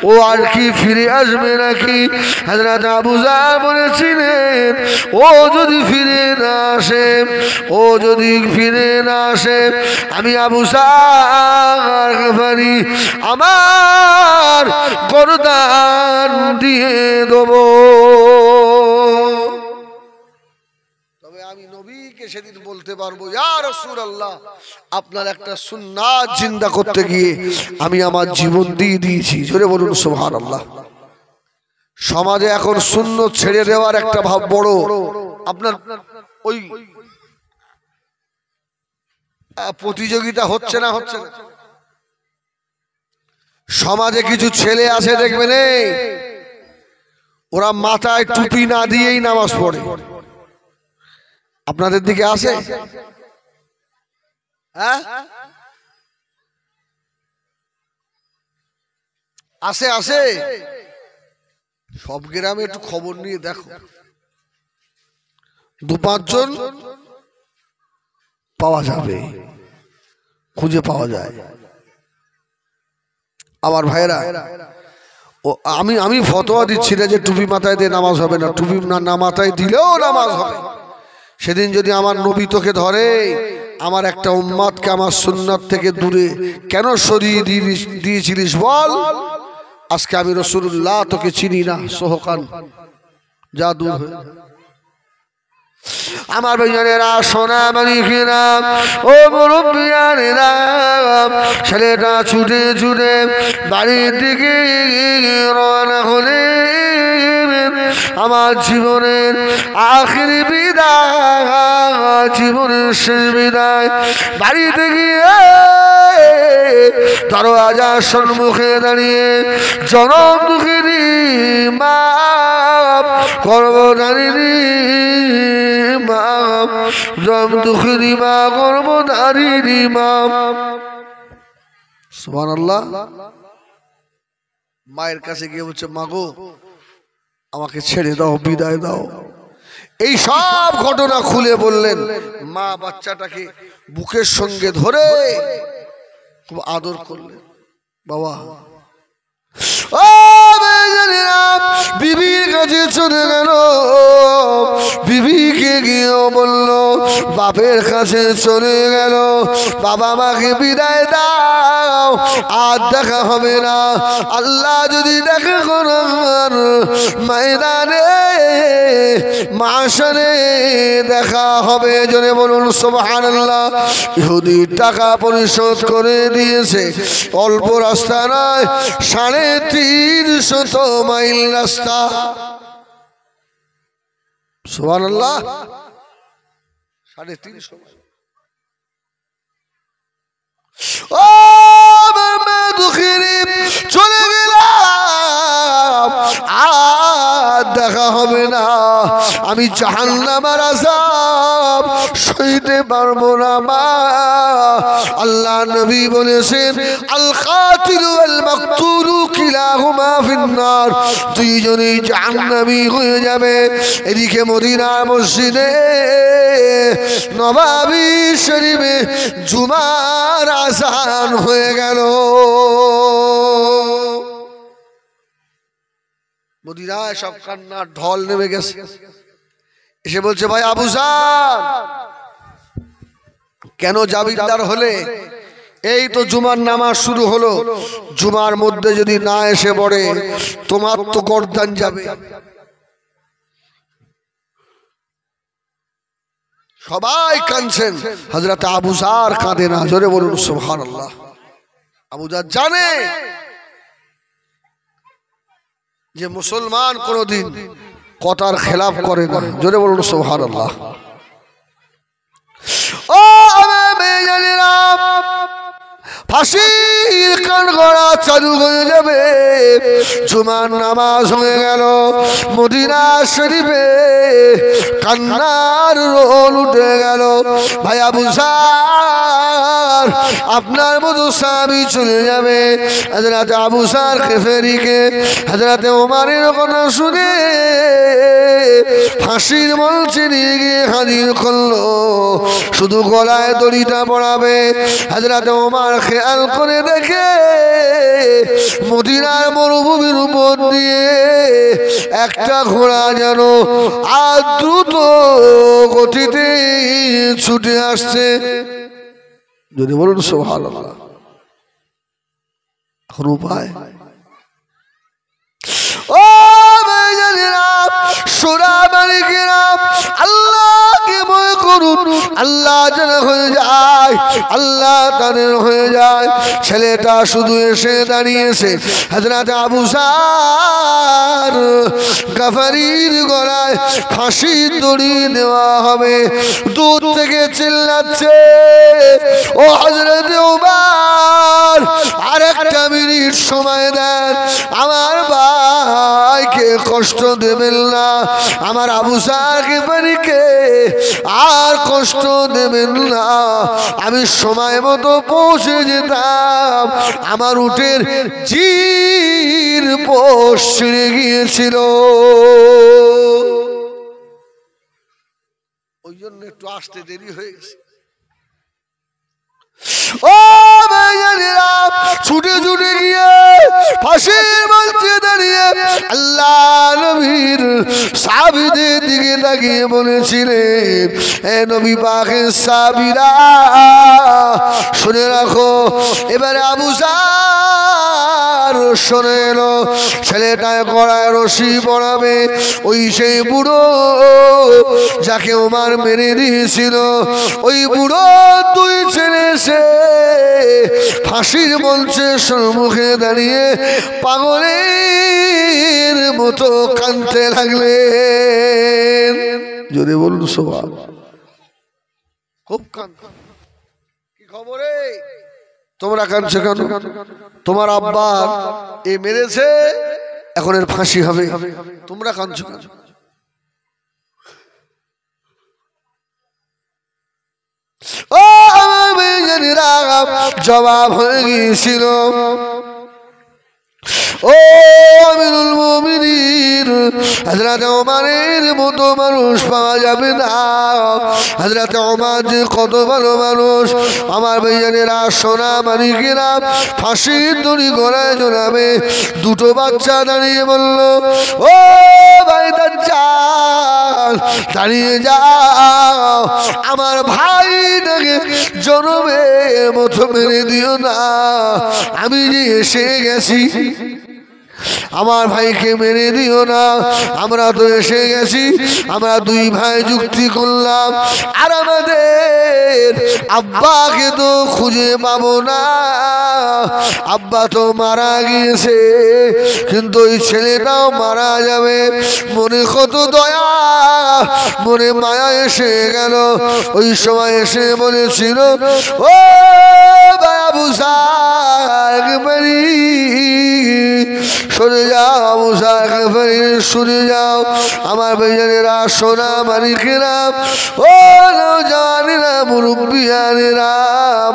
ও আর কি ফিরে আসবে নাকি? হযরত আবু যার বলেছিলেন ও যদি ফিরে না আসে, ও যদি ফিরে না আসে, আমি আবু যার গিফারি আমার গর্দান দিয়ে দেবো। তবে আমি নবীকে সেদিন বলতে পারবো ইয়া রাসূলুল্লাহ, আপনার একটা সুন্নাত জিন্দা করতে গিয়ে আমি আমার জীবন দিয়ে দিয়েছি। জোরে বলুন সুবহানাল্লাহ। সমাজে এখন সুন্নত ছেড়ে দেওয়ার একটা ভাব বড়। আপনার ওই প্রতিযোগিতা হচ্ছে না হচ্ছে না? সমাজে কিছু ছেলে আছে দেখবেন, ওরা মাথায় টুপি না দিয়েই নামাজ পড়ে। আপনাদের দিকে আছে? হ্যাঁ, আছে আছে। সব গ্রামে একটু খবর নিয়ে দেখো, 2-5 জন পাওয়া যাবে, খুঁজে পাওয়া যায়। আমার ভাইরা, আমি ফতোয়া দিচ্ছি না যে টুপি মাথায় দিয়ে নামাজ হবে না, টুপি না মাথায় দিলেও নামাজ হবে। সেদিন যদি আমার নবী তোকে ধরে, আমার একটা উম্মাতকে আমার সুন্নাত থেকে দূরে কেন সরিয়ে দিয়েছিলিস বল? আজকে আমি রাসূলুল্লাহ তোকে চিনি না, সোহকান যা দূর হয়ে। আমার ভাইজানেরা, সোনা মানিকেরা, ও মুরব্বিয়ানেরা, ছেলেটা ছুটে ছুটে বাড়ির দিকে রওনা হলে আমার জীবনের আখিরি বিদায়, জীবনের শেষ বিদায়। বাড়িতে গিয়ে দরওয়াজার সম্মুখে দাঁড়িয়ে জনম দুঃখিনী মা, গর্ভধারিণী মা, জনম দুঃখিনী মা, গর্ভধারিণী মা। সুবহানাল্লাহ। মায়ের কাছে গিয়ে বলছে, মাগো আমাকে ছেড়ে দাও, বিদায় দাও। এই সব ঘটনা খুলে বললেন। মা বাচ্চাটাকে বুকের সঙ্গে ধরে খুব আদর করলেন। বাবা, ও বিবির কাছে চলে গেল, বিবিকে গিয়েও বলল, বাপের কাছে চলে গেল, বাবা মাকে বিদায় দাও, আর দেখা হবে না। আল্লাহ যদি দেখা করার ময়দানে মাশারে দেখা হবে, জোরে বলুন সুবহানাল্লাহ। ইহুদির টাকা পরিশোধ করে দিয়েছে, অল্প রাস্তা নয়, 350 মাইল রাস্তা। সুবহানাল্লাহ, 350 মাইল। ও বাবা দুঃখিনী, চলে গেলাম, আর দেখা হবে না। আমি জাহান্নামের আযাব সইতে পারবো না মা। আল্লাহ নবী বলেছেন, আল কাতিল ওয়াল মাকতুলু কিলাহুমা ফিন্নার, দুইজনেই জাহান্নামী হয়ে যাবে। এদিকে মদিনার মসজিদে নববী শরীফে জুমার আযান হয়ে গেল। মদিনায় সব কান্নার ঢল নেমে গেছে। এসে বলছে, ভাই আবু জার, কেন জাবিরদার হলে? এই তো জুমার নামাজ শুরু হলো, জুমার মধ্যে যদি না এসে পড়ে তোমার তো গর্দান যাবে। সবাই কাঁদছেন, হযরত আবু জার কাঁদে না, জোরে বলুন সুবহানাল্লাহ। আবু জার জানে যে মুসলমান কোনদিন কথার খেলাফ করে না, জোরে বলুন সুবহানাল্লাহ। ও মেয়েরা, ফাঁসির কাঠগড়া চালু হয়ে যাবে, জুমার নামাজ হয়ে গেল। মদিনা শরীফে কান্নার রোল উঠে গেল। ভাই আবু জার, আপনার মতো সাহাবী চলে যাবে। হযরত আবু জার গিফারীকে হযরত ওমরের কথা শুনে ফাঁসির মঞ্চে নিয়ে গিয়ে হাজির করলো। শুধু গলায় দড়িটা পড়াবে। হযরত ওমর খেয়াল করে দেখে মদিনার মরুভূমির উপর দিয়ে একটা ঘোড়া যেন আর দ্রুত গতিতে ছুটে আসছে, যদি বলুন সুবহানাল্লাহ। এখন উপায়, ও ভাইজানেরা, সোনা মালিকেরা, আল্লাহ আল্লাহকে ভয় করুন, আল্লাহ যেন হয়ে যায়, আল্লাহ তাদের হয়ে যায়। ছেলেটা শুধু এসে দাঁড়িয়েছে, হযরত আবু যার গফারির গলায় ফাঁসির দড়ি দেওয়া হবে। দূর থেকে চিল্লাচ্ছে, ও হযরত উমর, আরেকটা মিনিট সময় দেন, আমার ভাইকে কষ্ট দেবেন না, আমার আবু যার গফারিকে আর কষ্ট দেবেন না। আমি সময় মতো পৌঁছে যেতাম, আমার উটের জির পোষ ছিঁড়ে গিয়েছিল, ওই জন্য একটু আসতে দেরি হয়ে গেছে। ও ভাইজানেরা, ছুটে ছুটে গিয়ে ফাঁসির মঞ্চে দাঁড়িয়ে আল্লাহ নবীর সাহাবীদের দিকে তাকিয়ে বলেছিলেন, এ নবী পাকের সাহাবীরা শুনে রাখো, এবারে আবু যার শুনে এলো, ছেলেটায় গলায় রশি পড়াবে, ওই সেই বুড়ো যাকে ওমর মেরে দিয়েছিল, ওই বুড়ো দুই ছেলে ফাঁসির মঞ্চের সম্মুখে দাঁড়িয়ে পাগলের মতো কাঁদতে লাগলেন। যদি বলুন সুবহানাল্লাহ, খুব কাঁদতে। কি খবরে তোমরা কাঁদছো কেন? তোমার আব্বা এ মেরেছে, এখন এর ফাঁসি হবে, তোমরা কাঁদছো কেন? ও জবাব হয়ে গিয়েছিল, ও আমিরুল মুমিনিন, হযরত ওমরের মতো মানুষ পাওয়া যাবে না। হযরত ওমর যে কত ভালো মানুষ, আমার ভাইজানেরা, সোনা মানিকেরা, ফাঁসির দড়ি গলায় ঝোলাবে। দুটো বাচ্চা দাঁড়িয়ে বলল, ও ভাই দাজ্জাল, দাঁড়িয়ে যাও, আমার ভাইটাকে জনমের মতো মেরে দিও না, আমি যে এসে গেছি, আমার ভাইকে মেরে দিও না, আমরা তো এসে গেছি, আমরা দুই ভাই যুক্তি করলাম, আর আমাদের আব্বাকে তো খুঁজে পাবো না, আব্বা তো মারা গিয়েছে, কিন্তু ওই ছেলেটাও মারা যাবে। মনে কত দয়া, মনে মায়া এসে গেল। ওই সময় এসে বলেছিল, ও আবু যার সরে যাও, আবু যার সরে যাও, আমার ভাইজানেরা, সোনা মানিকেরা, ও নওজওয়ানেরা, মুরব্বিয়ানেরা,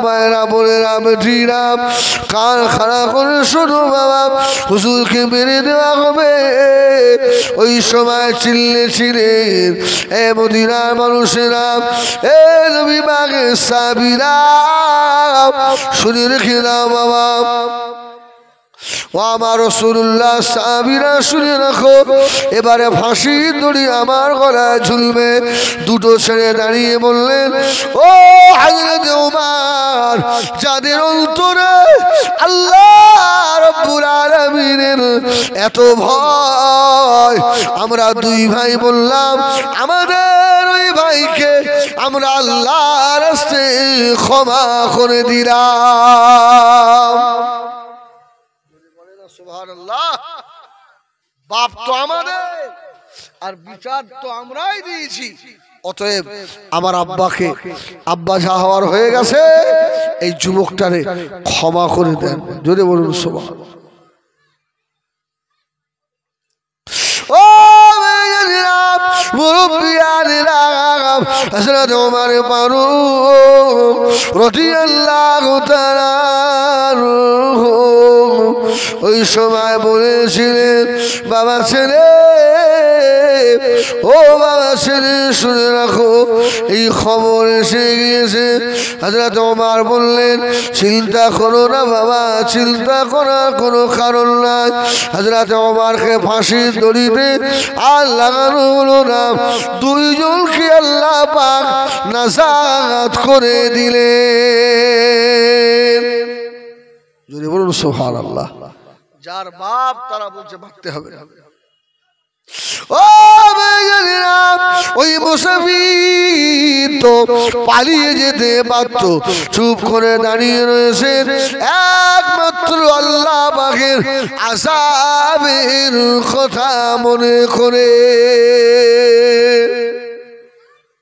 মায়েরা, বোনেরা, বেটিরা, কান খাড়া করে শোনো বাবা, হুজুরকে মেরে দেওয়া হবে। ওই সময় চিল্লেছিলেন, এ মদিনার মানুষেরা, এ নবী পাকের সাহাবীরা, শুনে রেখে দাও বাবা, ও আমার রাসূলুল্লাহ, সাহাবীরা শুনে রাখো, এবারে ফাঁসির দড়ি আমার গলায় ঝুলবে। দুটো ছেলে দাঁড়িয়ে বললেন, ও হযরত ওমর, যাদের অন্তরে আল্লাহ রাব্বুল আলামিনের এত ভয়, আমরা দুই ভাই বললাম, আমাদের ওই ভাইকে আমরা আল্লাহর রাস্তায় ক্ষমা করে দিলাম। সুবহানাল্লাহ, বাপ তো আমাদের, আর বিচার তো আমরাই দিয়েছি, অতএব আমার আব্বাকে, আব্বা যা হওয়ার হয়ে গেছে, এই যুবকটারে ক্ষমা করে দেন। যদি বলুন সুবহানাল্লাহ। ও মুরব্বিয়ানেরা, হযরত ওমর ফারুক রাদিয়াল্লাহু তাআলা ওই সময় বলেছিলেন, বাবা ছেলে, ও বাবা ছেলে, শুনে রাখো, এই খবর এসে গিয়েছে। হযরত ওমর বললেন, চিন্তা করো না বাবা, চিন্তা করার কোনো কারণ নাই। হযরত ওমরকে ফাঁসির দড়িতে আর লাগানো হলো না, দুইজনকে আল্লাহ পাক নাজাত করে দিলেন। যদি বলুন সুবহানাল্লাহ। যার বাপ তারা বলছে ভাবতে হবে। ও ভাইজানেরা, ওই মুসাফির তো পালিয়ে যেতে পারত, চুপ করে দাঁড়িয়ে রয়েছে একমাত্র আল্লাহ পাকের আযাবের কথা মনে করে।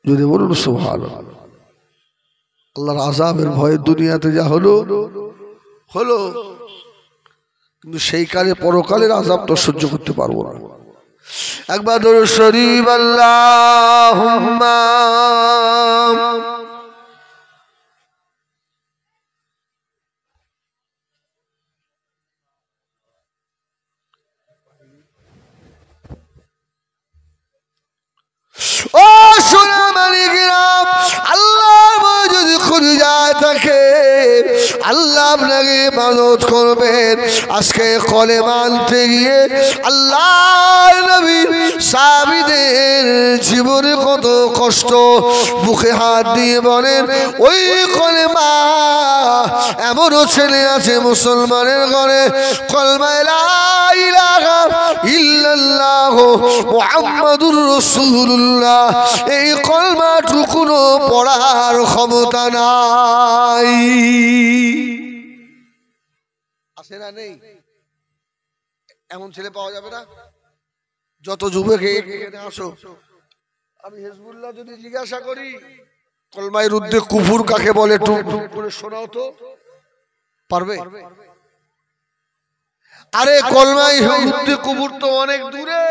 যদি বলুন সুবহানাল্লাহ। আল্লাহর আযাবের ভয়ে দুনিয়াতে যা হলো হলো, কিন্তু সেই কালে পরকালের আযাব তো সহ্য করতে পারবো না। একবার দরুদ শরীফ আল্লাহুম্মা ও সোনা মালিকেরা, আল্লাহর ভয় যদি খুঁজে যায় থাকে, আল্লাহ আপনাকে ইবাদত করবেন। আজকে কলেমা আনতে গিয়ে আল্লাহর নবী সাহাবীদের জীবনে কত কষ্ট, বুকে হাত দিয়ে বলেন ওই কলেমা। এমনও ছেলে আছে মুসলমানের ঘরে কলমা লা ইলাহা ইল্লাল্লাহ মুহাম্মাদুর রাসূলুল্লাহ, এই কলমাটুকুনো পড়ার ক্ষমতা নাই। আছে না নেই? এমন ছেলে পাওয়া যাবে না? যত যুবক এখানে আসো, আমি হিজবুল্লাহ যদি জিজ্ঞাসা করি কলমায় রুদ্ধে কুফুর কাকে বলে, টুক করে শোনাও তো, পারবে? আরে কলমায় রুদ্ধে কুফুর তো অনেক দূরে,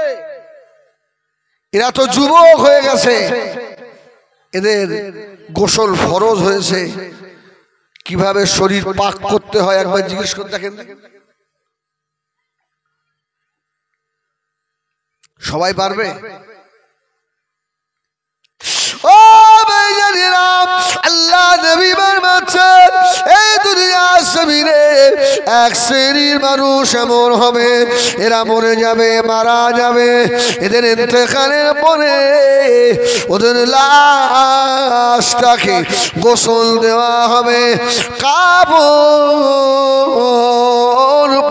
এরা তো যুবক হয়ে গেছে, এদের গোসল ফরজ হয়েছে, কিভাবে শরীর পাক করতে হয় একবার জিজ্ঞেস করে দেখেন। সবাই পারবে? ও ভাইজানেরা, আল্লাহ নবী ফরমাচ্ছেন এই দুনিয়ার জমিনে এক শ্রেণীর মানুষ এমন হবে, এরা মরে যাবে, মারা যাবে, এদের ইন্তেকালের পরে ওদের লাশটাকে গোসল দেওয়া হবে, কাফন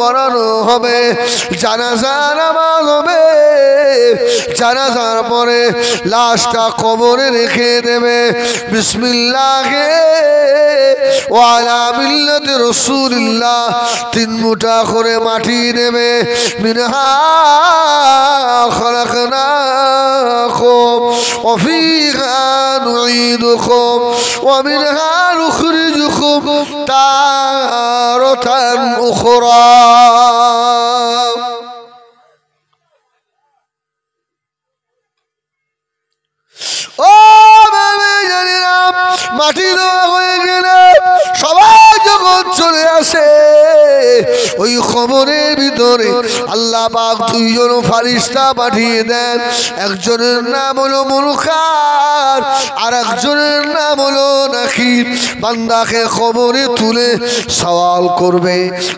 পরানো হবে, জানাজা নামাজ হবে, জানাজার পরে লাশটা কবরে রেখে দেবে, বিসমিল্লাহে ওয়া আলা মিল্লাতি রাসূলিল্লাহ, 3 মুঠা করে মাটি দেবে, মিনহা খালাকনাকুম ওয়া ফীহা নুঈদুকুম ওয়া মিনহা নুখরিজুকুম তারাতান উখরা। ও মাটি দেওয়া হয়ে গেলে সবাই যখন চলে আসে ওই কবরের ভিতরে আল্লাহ পাক 2 জন ফেরেশতা পাঠিয়ে দেন। একজনের নাম হলো মুনকার আর একজনের নাম হলো নাকির। বান্দাকে কবরে তুলে সওয়াল করবে,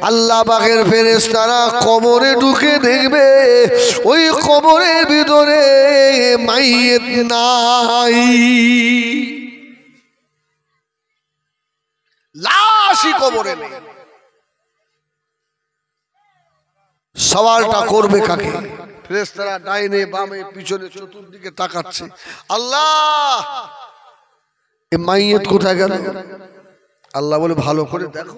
আল্লাহ পাকের ফেরেশতারা কবরে ঢুকে দেখবে ওই কবরের ভিতরে মাইয়িত নাই, লাশই কবরে নেই। সওয়ালটা করবে কাকে? ফেরেশতারা ডাইনে বামে পিছনে চতুর্দিকে তাকাচ্ছে, আল্লাহ এই মাইয়িত কোথায় গেল? আল্লাহ বলে ভালো করে দেখো,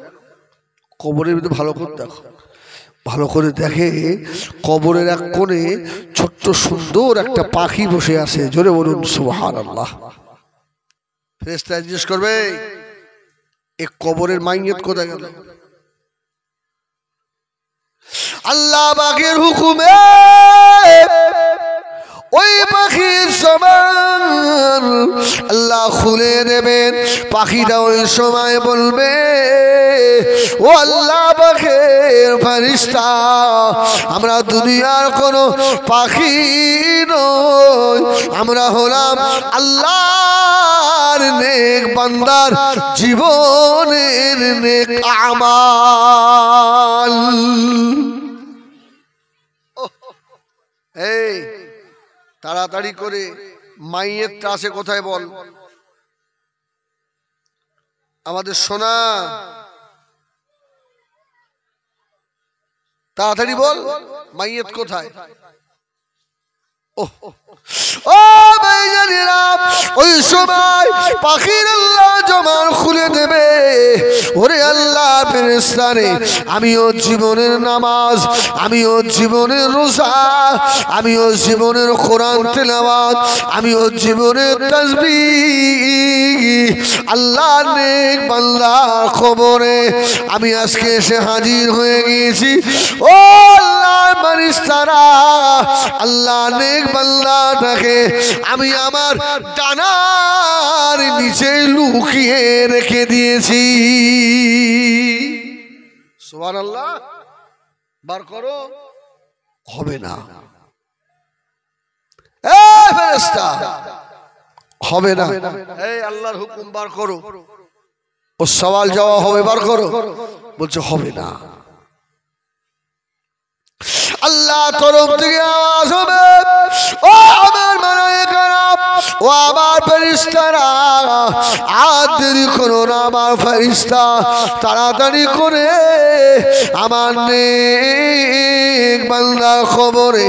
কবরের ভিতরে ভালো করে দেখো। ভালো করে দেখে কবরের এক কোণে ছোট্ট সুন্দর একটা পাখি বসে আছে। জোরে বলুন সুবহানাল্লাহ। ফেরেশতারা জিজ্ঞেস করবে এই কবরের মাইয়িত কোথায় গেল? আল্লাহ পাকের হুকুমে ওই পাখির জবান আল্লাহ খুলে দেবেন। পাখিটা ওই সময় বলবে ও আল্লাহ পাকের ফেরেশতা, আমরা দুনিয়ার কোনো পাখি নই, আমরা হলাম আল্লাহর নেক বান্দার জীবনের নেক আমাল। এই তাড়াতাড়ি করে মাইয়িতটা আছে কোথায় বল? আমাদের সোনা, তাড়াতাড়ি বল মাইয়িত কোথায়? ও ভাইজানেরা, ওই সময় পাখির আল্লাহ জবান খুলে দেবে, ওরে আল্লাহ ফেরেশতারে আমিও জীবনের নামাজ, আমিও জীবনের রোজা, আমিও জীবনের কোরআন তেলাওয়াত, আমিও জীবনের তাসবিহ আল্লাহ নেক বান্দার খবরে আমি আজকে এসে হাজির হয়ে গিয়েছি। ও আল্লাহ ফেরেশতারা আল্লাহ নেক বান্দাটাকে আমি আমার ডানার নিচে লুকিয়ে রেখে দিয়েছি। সুবহানাল্লাহ। বার করো, হবে না। এই ফেরেশতা হবে না, এই আল্লাহর হুকুম বার করো, ও সওয়াল জবাব হবে, বার করো। বলছে হবে না। আল্লাহ তরফ থেকে আওয়াজ হবে, ও আমার মালায়েকারা, ও আমার ফেরেশতারা, আর দেরি করো না আমার ফেরেশতা, তাড়াতাড়ি করে আমার নেক বান্দার খবরে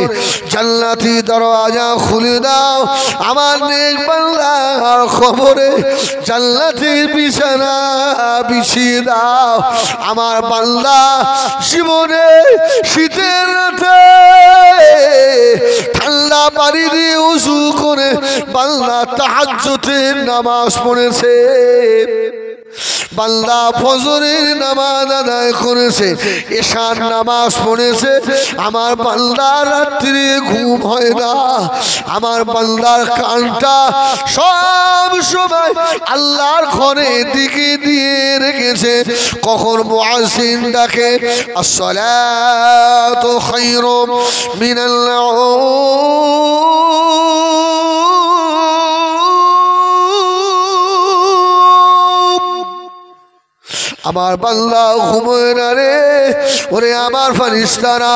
জান্নাতি দরওয়াজা খুলে দাও, আমার নেক বান্দার খবরে জান্নাতের বিছানা বিছিয়ে দাও। আমার বান্দা জীবনে শীতের রাতে ঠান্ডা পানি দিয়ে উযু করে বান্দা তাহাজ্জুদের নামাজ পড়েছে, বান্দা ফজরের নামাজ আদায় করেছে, এশার নামাজ পড়েছে। আমার বান্দার রাত্রে ঘুম হয় না, আমার বান্দার কানটা সব সময় আল্লাহর ঘরের দিকে দিয়ে রেখেছে। কখন মুয়াজ্জিন ডাকে আসসালাতু খায়রুম মিনাল আমার বান্দা ঘুমোয় না রে, ওরে আমার ফেরেশতারা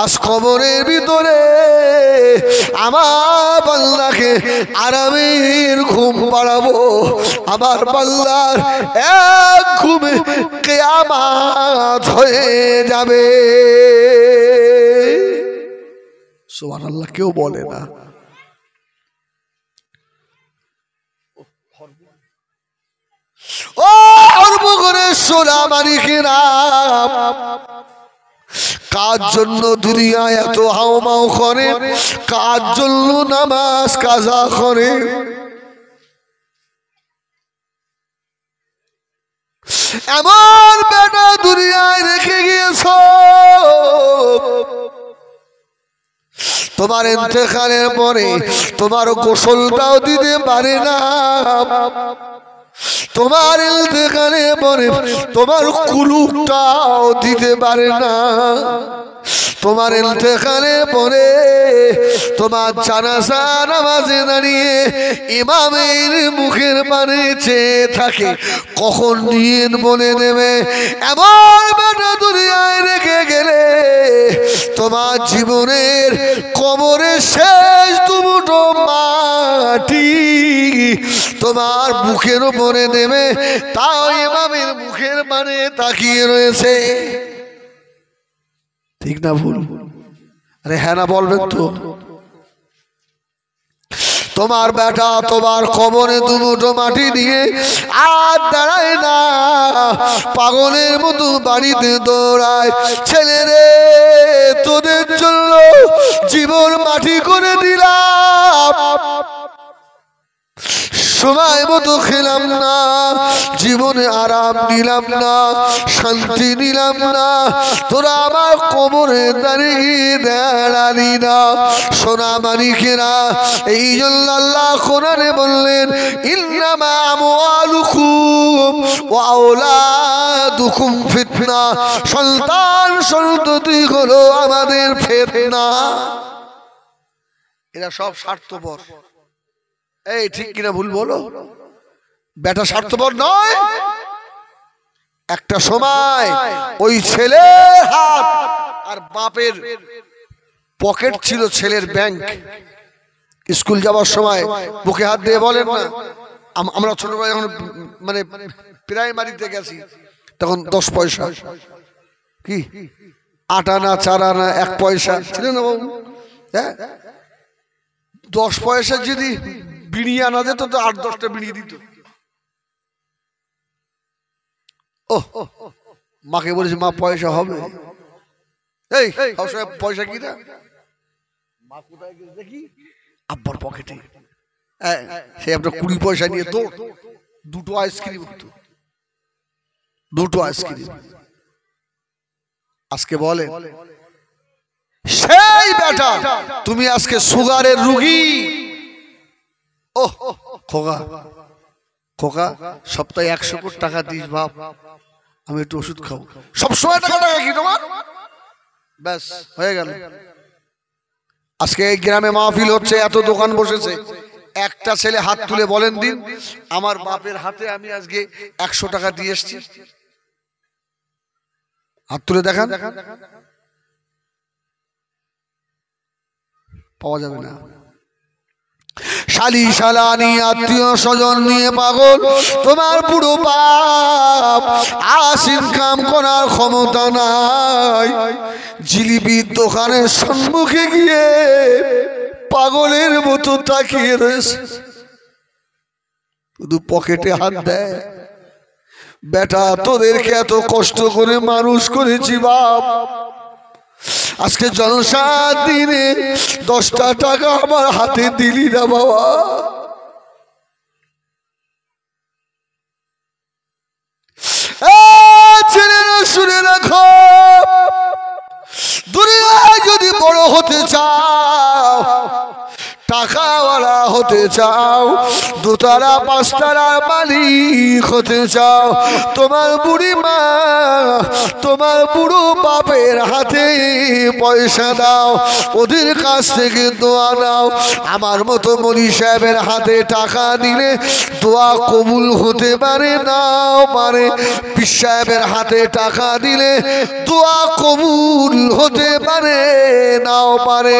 আজ কবরের ভিতরে আমার বান্দাকে আরামের ঘুম পাড়াবো। আমার বান্দার এক ঘুমে কিয়ামত হয়ে যাবে। সুবহানাল্লাহ। কেউ বলে না। ও অর্বগণের সোনা মানিকেরা, কার জন্য দুনিয়ায় এত হাওমাও করে, কার জন্য নামাজ কাজা করে? এমন বেটা দুনিয়ায় রেখে গিয়েছ, তোমার ইন্তেকালের পরে তোমার গোসলটাও দিতে পারে না, তোমার ইন্তেকালে পরে তোমার কুলুপটাও দিতে পারে না, তোমার ইন্তেকালে পরে তোমার জানাজা নামাজে দাঁড়িয়ে ইমামের মুখের পানে চেয়ে থাকে কখন নিয়ত বলে দেবে। এমন বেটা দুনিয়ায় রেখে গেলে তোমার জীবনের কবরের শেষ দুমুঠো মাটি তোমার বুকের উপরে দেবে, তাও ইমামের মুখের পানে তাকিয়ে রয়েছে। ঠিক না ভুল? আরে হ্যাঁ না বলবেন তো? তোমার বেটা তোমার কবরে দুমুঠো মাটি দিয়ে আর দাঁড়ায় না, পাগলের মতো বাড়িতে দৌড়ায়। ছেলে রে, তোদের জন্য জীবন মাটি করে দিলাম, সময় মতো খেলাম না, জীবনে আরাম নিলাম না, শান্তি নিলাম না, তোরা আমার কবরে দাঁড়িয়ে দাঁড়ালি না। সোনা মানিকেরা, এই জন্য আল্লাহ কোরআনে বললেন ইন্নামা আমওয়ালুকুম ওয়া আওলাদুকুম ফিতনা, সন্তান সন্ততি হলো আমাদের ফিতনা। এরা সব স্বার্থপর। এই ঠিক কিনা ভুল বলো? বেটা স্বার্থপর নয়। একটা সময় ওই ছেলের হাত আর বাপের পকেট ছিল ছেলের ব্যাংক। স্কুল যাওয়ার সময় বুকে হাত দিয়ে বলেন না, আমরা ছোটবেলায় যখন মানে প্রাইমারিতে গেছি তখন 10 পয়সা, কি 8 আনা 4 আনা 1 পয়সা ছিল না বাবু? হ্যাঁ, 10 পয়সা যদি বিড়ি আনা যেত তো 8-10টা বিড়ি দিত। ও মাকে বলেছে মা পয়সা হবে, এই পয়সা কি না, মা কোথায় গেছে দেখি, আব্বার পকেটে। সে আপনার 20 পয়সা নিয়ে তো দুটো আইসক্রিম, দুটো আইসক্রিম। আজকে বলে সেই বেটা তুমি আজকে সুগারের রুগী। ও খোকা খোকা সপ্তাহে 100 কোটি টাকা দিস বাপ, আমি একটু ওষুধ খাবো, সবসময় টাকা টাকা কি তোমার, ব্যাস হয়ে গেল। আজকে এই গ্রামে মাহফিল হচ্ছে, এত দোকান বসেছে, একটা ছেলে হাত তুলে বলেন দিন আমার বাপের হাতে আমি আজকে 100 টাকা দিয়ে এসছি, হাত তুলে দেখান, পাওয়া যাবে না। শালি শালানি আত্মীয় স্বজন নিয়ে পাগল, তোমার পুরো বাপ আস ইনকাম করার ক্ষমতা নাই, জিলিপির দোকানের সম্মুখে গিয়ে পাগলের মতো তাকিয়ে রয়েছে, শুধু পকেটে হাত দেয়। বেটা তোদেরকে এত কষ্ট করে মানুষ করেছি বাপ, আজকে জলসার দিনে 10টা টাকা আমার হাতে দিলি না বাবা। ছেলেরা শুনে রাখো, দুনিয়ায় যদি বড় হতে চাও, টাকাওয়ালা হতে চাও, 2 তালা 5 তালার মালিক হতে চাও, তোমার বুড়ি মা তোমার বুড়ো বাপের হাতে পয়সা দাও, ওদের কাছ থেকে দোয়া নাও। আমার মতো মনি সাহেবের হাতে টাকা দিলে দোয়া কবুল হতে পারে, নাও পারে। পীর সাহেবের হাতে টাকা দিলে দোয়া কবুল হতে পারে, নাও পারে।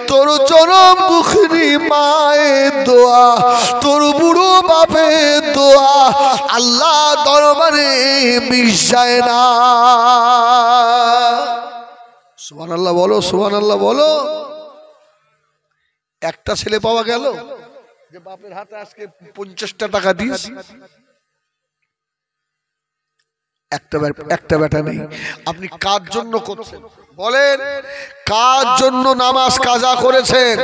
তোর চরম দুঃখী মায়ের দোয়া, তোর বুড়ো বাপের দোয়া আল্লাহ দরবারে মিশ যায় না। সুবহানাল্লাহ বলো, সুবহানাল্লাহ বলো। একটা ছেলে পাওয়া গেল যে বাপের হাতে আজকে 50টা টাকা দিস, একটা বেটা নেই। আপনি কার জন্য করছেন বলেন, কার জন্য নামাজ কাজা করেছেন?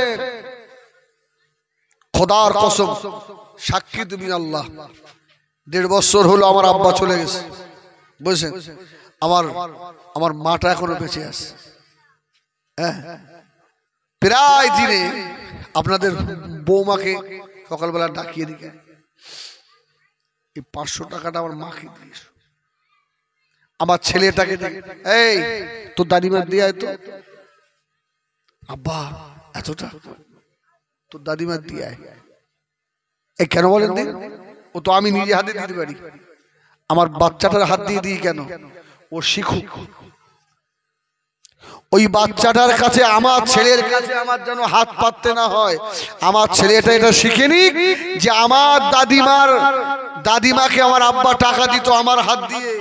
খোদার কসম সাক্ষী তুমি আল্লাহ, 1.5 বছর হলো আমার আব্বা চলে গেছে, বুঝছেন? আমার মাটা এখনো বেঁচে আছে। হ্যাঁ, প্রায় দিনে আপনাদের বৌমাকে সকালবেলা ডাকিয়ে দিকে এই 500 টাকাটা আমার মাকে দিয়েছ, আমার ছেলেটাকে এই তোর দাদিমার দিয়ে তো আব্বা এতটা, তোর দাদিমার দিয়ে এই কেন বলেন দিন? ও তো আমি নিজে হাতে দিতে পারি, আমার বাচ্চাটার হাত দিয়ে দিই কেন? ও শিখুক, ওই বাচ্চাটার কাছে আমার ছেলের কাছে আমার যেন হাত পাততে না হয়। আমার ছেলেটা এটা শিখে নিক যে আমার দাদিমাকে আমার আব্বা টাকা দিত আমার হাত দিয়ে,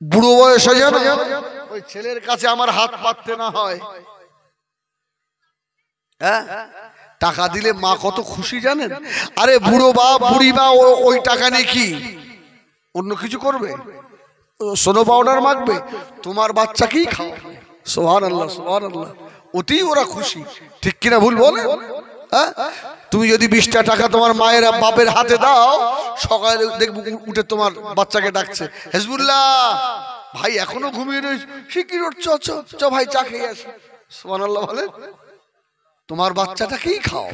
বুড়ো বয়সে যেন ওই ছেলের কাছে আমার হাত পাততে না হয়। হ্যাঁ, টাকা দিলে মা কত খুশি জানেন? আরে বুড়ো বাপ বুড়ি মা ওই টাকা নিয়ে কি অন্য কিছু করবে? সোনো পাউডার মাখবে? তোমার বাচ্চাকেই খাও। সুবহানাল্লাহ, সুবহানাল্লাহ, ওতেই ওরা খুশি। ঠিক কিনা ভুল বলে? হ্যাঁ, তুমি যদি 20টা টাকা তোমার মায়ের বাপের হাতে দাও, সকালে দেখবো উঠে তোমার বাচ্চাকে ডাকছে, হেজবুল্লাহ ভাই এখনো ঘুমিয়ে রয়েছে, শিগগির চ চ চ ভাই চা খেয়ে আসি। সুবহানাল্লাহ বলে, তোমার বাচ্চাটাকেই খাও।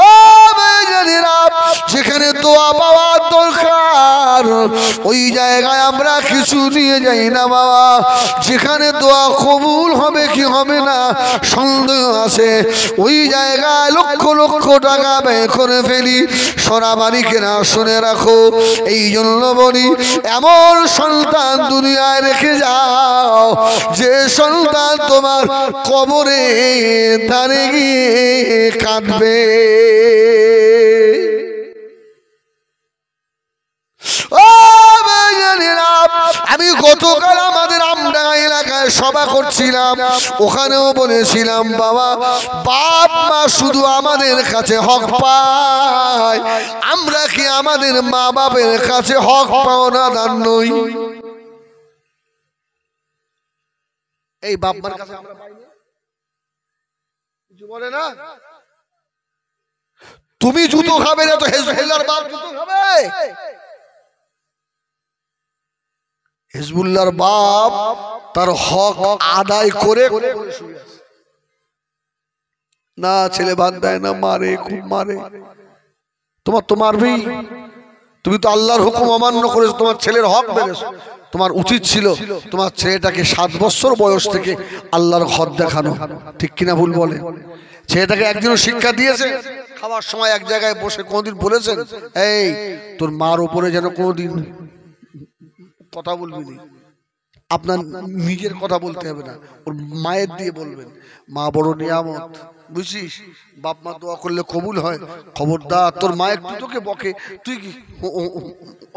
ও ভাইজানেরা, যেখানে দোয়া পাওয়ার দরকার ওই জায়গায় আমরা কিছু নিয়ে যাই না বাবা। যেখানে দোয়া কবুল হবে কি হবে না সন্দেহ আছে, ওই জায়গায় লক্ষ লক্ষ টাকা ব্যয় করে ফেলি। সোনামানি কেনা শুনে রাখো, এই জন্য বলি এমন সন্তান দুনিয়ায় রেখে যাও যে সন্তান তোমার কবরে দাঁড়িয়ে গিয়ে কাঁদবে। আমি গতকাল আমাদের আমডাঙ্গা এলাকায় জায়গায় সভা করছিলাম, ওখানেও বলেছিলাম বাবা, বাপ মা শুধু আমাদের কাছে হক পায়, আমরা কি আমাদের মা বাপের কাছে হক পাওনা দান নই? এই বাপ মার কাছে আমরা পাই না, কিছু বলে না। তুমি জুতো খাবে না তো হেজবুল্লাহর বাপ জুতো খাবে? হিজবুল্লাহর বাপ তার হক আদায় করে না, ছেলে ভাত দেয় না, মারে, খুব মারে। তোমার ভাই, তুমি তো আল্লাহর হুকুম অমান্য করেছো, তোমার ছেলের হক মেরেছো। তোমার উচিত ছিল তোমার ছেলেটাকে 7 বছর বয়স থেকে আল্লাহর হক দেখানো, ঠিক কিনা ভুল বলে? ছেলেটাকে একদিনও শিক্ষা দিয়েছে? খাওয়ার সময় এক জায়গায় বসে কোনোদিন বলেছেন এই তোর মার উপরে যেন কোনোদিন কথা বলবি না? আপনার নিজের কথা বলতে হবে না, ওর মায়ের দিয়ে বলবেন। মা বড় নিয়ামত, বুঝছিস? বাপ মা দোয়া করলে কবুল হয়। খবরদার, তোর মা একটু তোকে বকে, তুই কি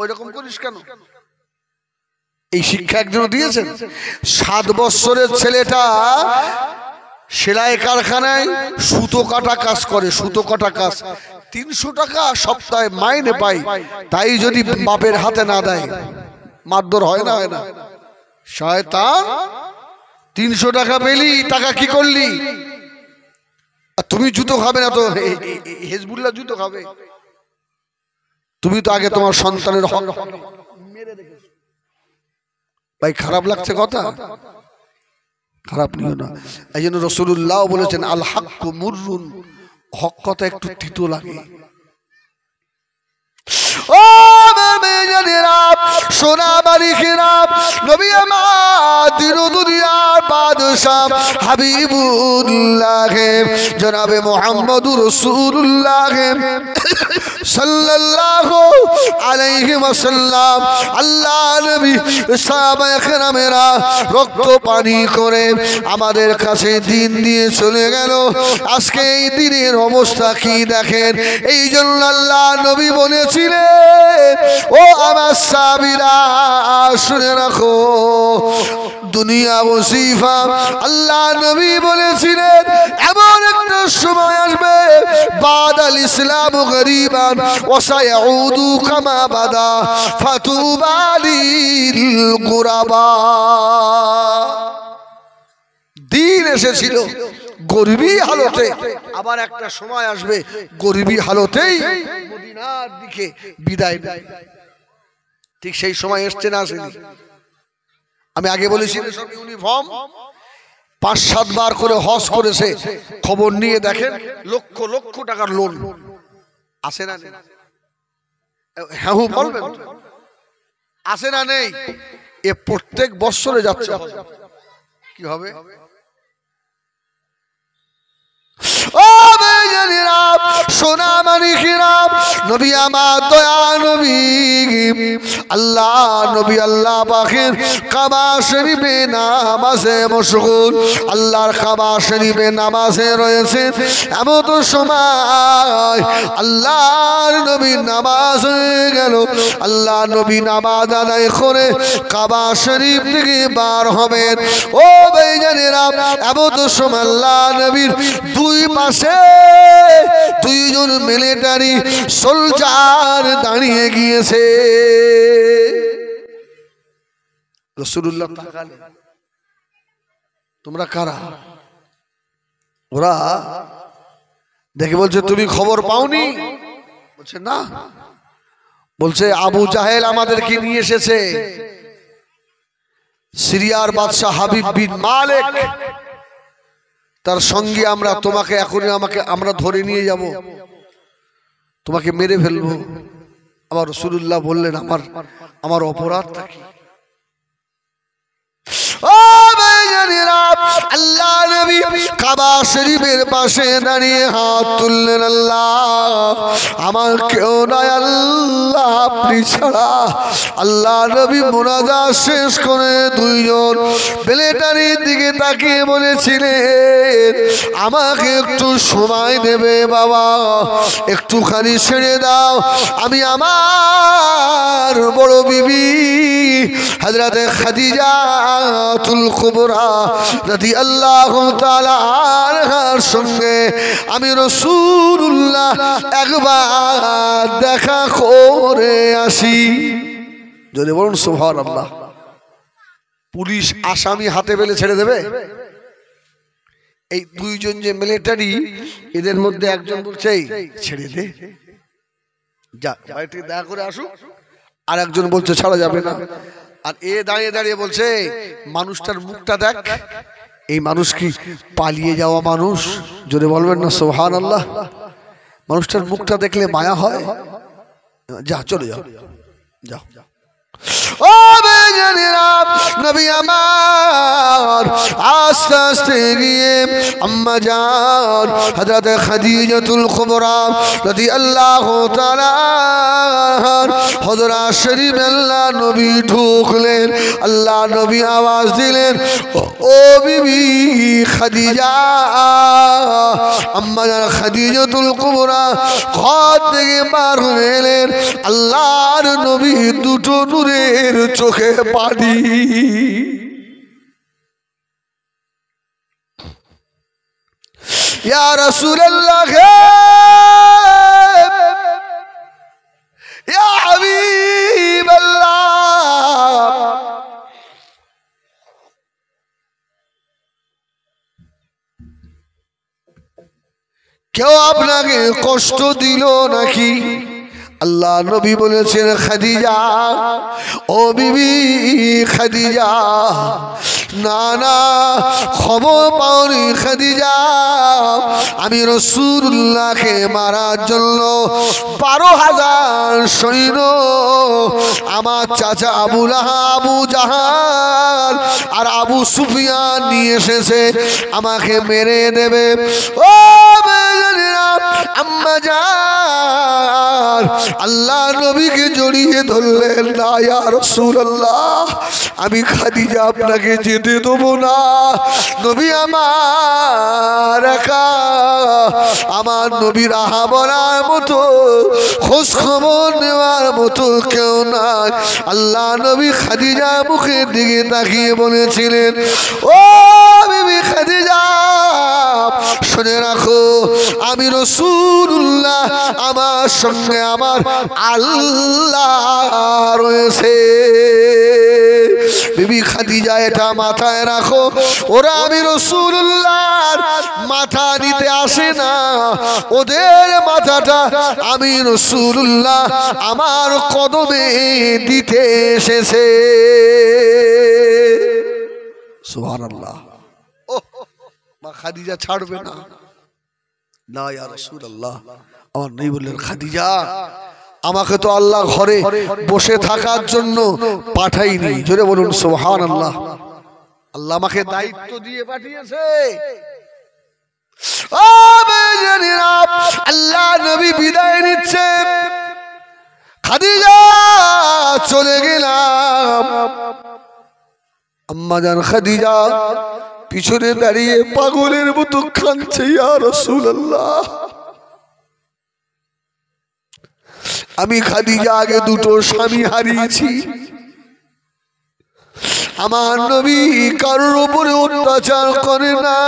ওই রকম করিস কেন? এই শিক্ষা একজনও দিয়েছেন? 7 বছরের ছেলেটা সেলাই কারখানায় সুতো কাটা কাজ করে, সুতো কাটা কাজ, 300 টাকা সপ্তাহে মাইনে পাই। তাই যদি বাপের হাতে না দেয় মারধর হয় না? হয় না? শয়তান, 300 টাকা পেলি, টাকা কি করলি? আর তুমি জুতো খাবে না তো হিজবুল্লাহ জুতো খাবে? তুমি তো আগে তোমার সন্তানের হক মেরে রেখেছো। ভাই খারাপ লাগছে কথা? খারাপ নিও না। এই জন্য রাসূলুল্লাহ বলেছেন আল হাক্কু মুররুন, হক কথা একটু তিতো লাগে। ও মেয়েরা, সোনা বাড়িরা, নবী আমার দুনিয়ার বাদশাহ হাবিবুল্লাহ জনাবে মুহাম্মদুর রাসূলুল্লাহ সাল্লাল্লাহু আলাইহি ওয়াসাল্লাম, আল্লাহ নবী সাহাবায়ে কেরামেরা রক্ত পানি করে আমাদের কাছে দিন দিয়ে চলে গেল। আজকে এই দিনের অবস্থা কি দেখেন। এই জন্য আল্লাহ নবী বলেছিলেন, ও আমার সাহাবীরা শুনে রাখো, দুনিয়া ওয়াসিফা। আল্লাহ নবী বলেছিলেন এমন একটা সময় আসবে বাদাল ইসলাম গরিবান ওয়া সায়াউদু কামা বাদা ফাতুবা লিল গুরাবা। দিন এসেছিল গরিবী হালতে, আবার একটা সময় আসবে গরিবী হালতেই মদিনার দিকে বিদায় নেয়। ঠিক সেই সময় এসছে না আসেনি? আমি আগে বলেছি সব ইউনিফর্ম 5-7 বার করে হজ করেছে, খবর নিয়ে দেখেন লক্ষ লক্ষ টাকার লোন আসে না? হ্যাঁ বলবেন, আসে না? নেই? এ প্রত্যেক বছরে যাচ্ছে, কি হবে? ও মেয়েরা, সোনা মানিকেরা, নবী আমার দয়া নবী আল্লাহ নবী আল্লাহ পাকের কাবা শরীফে নামাজে মশগুল, আল্লাহর কাবা শরীফে নামাজে রয়েছে। এমন তো সময় আল্লাহর নবী নামাজ হয়ে গেল, আল্লাহ নবী নামাজ আদায় করে কাবা শরীফ থেকে বার হবেন। ও ভাইজানেরা, এমন তো সময় আল্লাহ নবীর দুই পাশে 2 জন মিলিটারি সোলজার দাঁড়িয়ে গিয়েছে। রাসূলুল্লাহ তাকালেন, তোমরা কারা? ওরা দেখে বলছে তুমি খবর পাওনি? বলছে না। বলছে আবু জাহেল আমাদেরকে নিয়ে এসেছে, সিরিয়ার বাদশা হাবিব বিন মালিক, তার সঙ্গে আমরা তোমাকে এখনই আমরা ধরে নিয়ে যাব, তোমাকে মেরে ফেলবো। আবার রাসূলুল্লাহ বললেন আমার অপরাধটা কি? ও ভাইজানেরা, আল্লাহ নবী কাবা শরীফের পাশে দাঁড়িয়ে হাত তুললেন, আল্লাহ আমার কেউ নাই আল্লাহ আপনি ছাড়া। আল্লাহ নবী মুনাজাত শেষ করে দুইজন মিলিটারির দিকে তাকিয়ে বলেছিলেন, আমাকে একটু সময় দেবে বাবা, একটুখানি ছেড়ে দাও, আমি আমার বড় বিবি হযরত খাদিজাতুল কুবরা রাদিয়াল্লাহু তাআলা আনহার সঙ্গে আমি রাসূলুল্লাহ একবার দেখা করে আসি। যদি বলুন সুবহানাল্লাহ। পুলিশ আসামি হাতে পেলে ছেড়ে দেবে? এই দুইজন যে মিলিটারি, এদের মধ্যে একজন বলছে ছেড়ে দে, যা বাড়ি থেকে দেখা করে আসুক, আর একজন বলছে ছাড়া যাবে না। আর এ দাঁড়িয়ে দাঁড়িয়ে বলছে মানুষটার মুখটা দেখ, এই মানুষ কি পালিয়ে যাওয়া মানুষ? যদি বলবেন না সুবহানাল্লাহ। মানুষটার মুখটা দেখলে মায়া হয়। যা চলে যাও, যাও। ও বেজানেরা, নবী আমার আস্তে আস্তে গিয়ে আম্মা জান হযরত খাদিজাতুল কুবরা রাদিয়াল্লাহু তাআলা হুজরা শরীফ আল্লাহ নবী ঢুকলেন। আল্লাহ নবী আওয়াজ দিলেন, ও বিবি খাদিজা। আম্মা জান খাদিজাতুল কুবরা ঘর থেকে বার হয়ে এলেন। আল্লাহর নবী দুটো নূরের চোখে পানি। ইয়া রাসূলুল্লাহ, ইয়া হাবিবাল্লাহ, কেউ আপনাকে কষ্ট দিল নাকি? আল্লাহ নবী বলেছেন, খাদিজা, ও বিবি খাদিজা, না না, খবর পাওনি খাদিজা, আমি রাসূলুল্লাহকে মারার জন্য 12,000 সৈন্য আমার চাচা আবু লাহাব, আবু জাহাল আর আবু সুফিয়ান নিয়ে এসেছে, আমাকে মেরে দেবে। ও আম্মা জান আল্লাহ নবীকে জড়িয়ে ধরলেন, না ইয়া রাসূলুল্লাহ, আমি খাদিজা আপনাকে যেতে দেবো না। নবী আমার একা, আমার নবীর আহা বলার মতো, খোঁজ খবর নেওয়ার মতো কেউ নাই। আল্লাহ নবী খাদিজা মুখের দিকে তাকিয়ে বলেছিলেন, ও বিবি খাদিজা, শুনে রাখো, আমি রাসূলুল্লাহ, আমার সঙ্গে আমার আল্লাহ রয়েছে। বিবি খাদিজা এটা মাথায় রাখো, ওরা আমি রাসূলুল্লাহর মাথা নিতে আসে না, ওদের মাথাটা আমি রাসূলুল্লাহ আমার কদমে দিতে এসেছে। সুবহানাল্লাহ। মা খাদিজা ছাড়বে না, না ইয়া রাসূলুল্লাহ। আমার নবী বললেন, খাদিজা, আমাকে তো আল্লাহ ঘরে বসে থাকার জন্য পাঠাইনি। জোরে বলুন সুবহানাল্লাহ। আল্লাহ আমাকে দায়িত্ব দিয়ে পাঠিয়েছে। ও বেজানেরা, আল্লাহ নবী বিদায় নিচ্ছে, খাদিজা চলে গেলাম। আম্মা জান খাদিজা পিছনে দাঁড়িয়ে পাগলের মতো কাঁদছে, ইয়া রাসূলুল্লাহ, আমি খাদিজা আগে দুটো স্বামী হারিয়েছি, আমার নবী কারোর উপরে অত্যাচার করে না,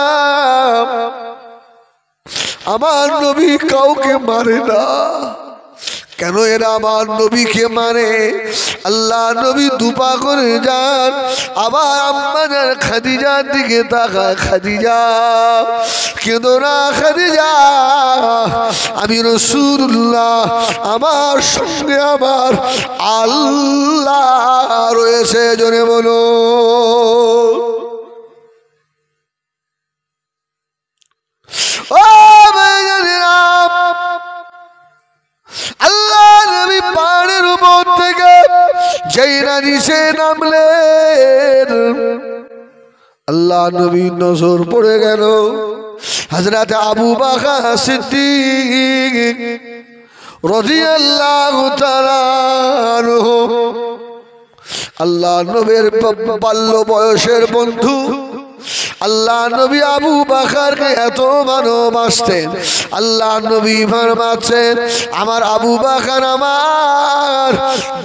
আমার নবী কাউকে মারে না। কেন এরা আমার নবীকে মানে? আল্লাহ নবী দুপা করে যান, আবার আম্মা জান খাদিজার দিকে তাকায়, খাদিজা কেঁদো না খাদিজা, আমি রাসূলুল্লাহ, আমার সঙ্গে আমার আল্লাহ রয়েছে। জোরে বলো। ও বেজানেরা, আল্লাহ নবী পাহাড়ের উপর থেকে যেই না নিচে নামলেন, আল্লাহ নবীর নজর পড়ে গেল হযরত আবু বকর সিদ্দিক রাদিয়াল্লাহু তাআলা আনহু আল্লাহ নবীর বাল্য বয়সের বন্ধু আল্লাহ নবী আবু বকরকে এত ভালোবাসতেন। আল্লাহ নবী ফরমাচ্ছেন, আমার আবু বকর আমার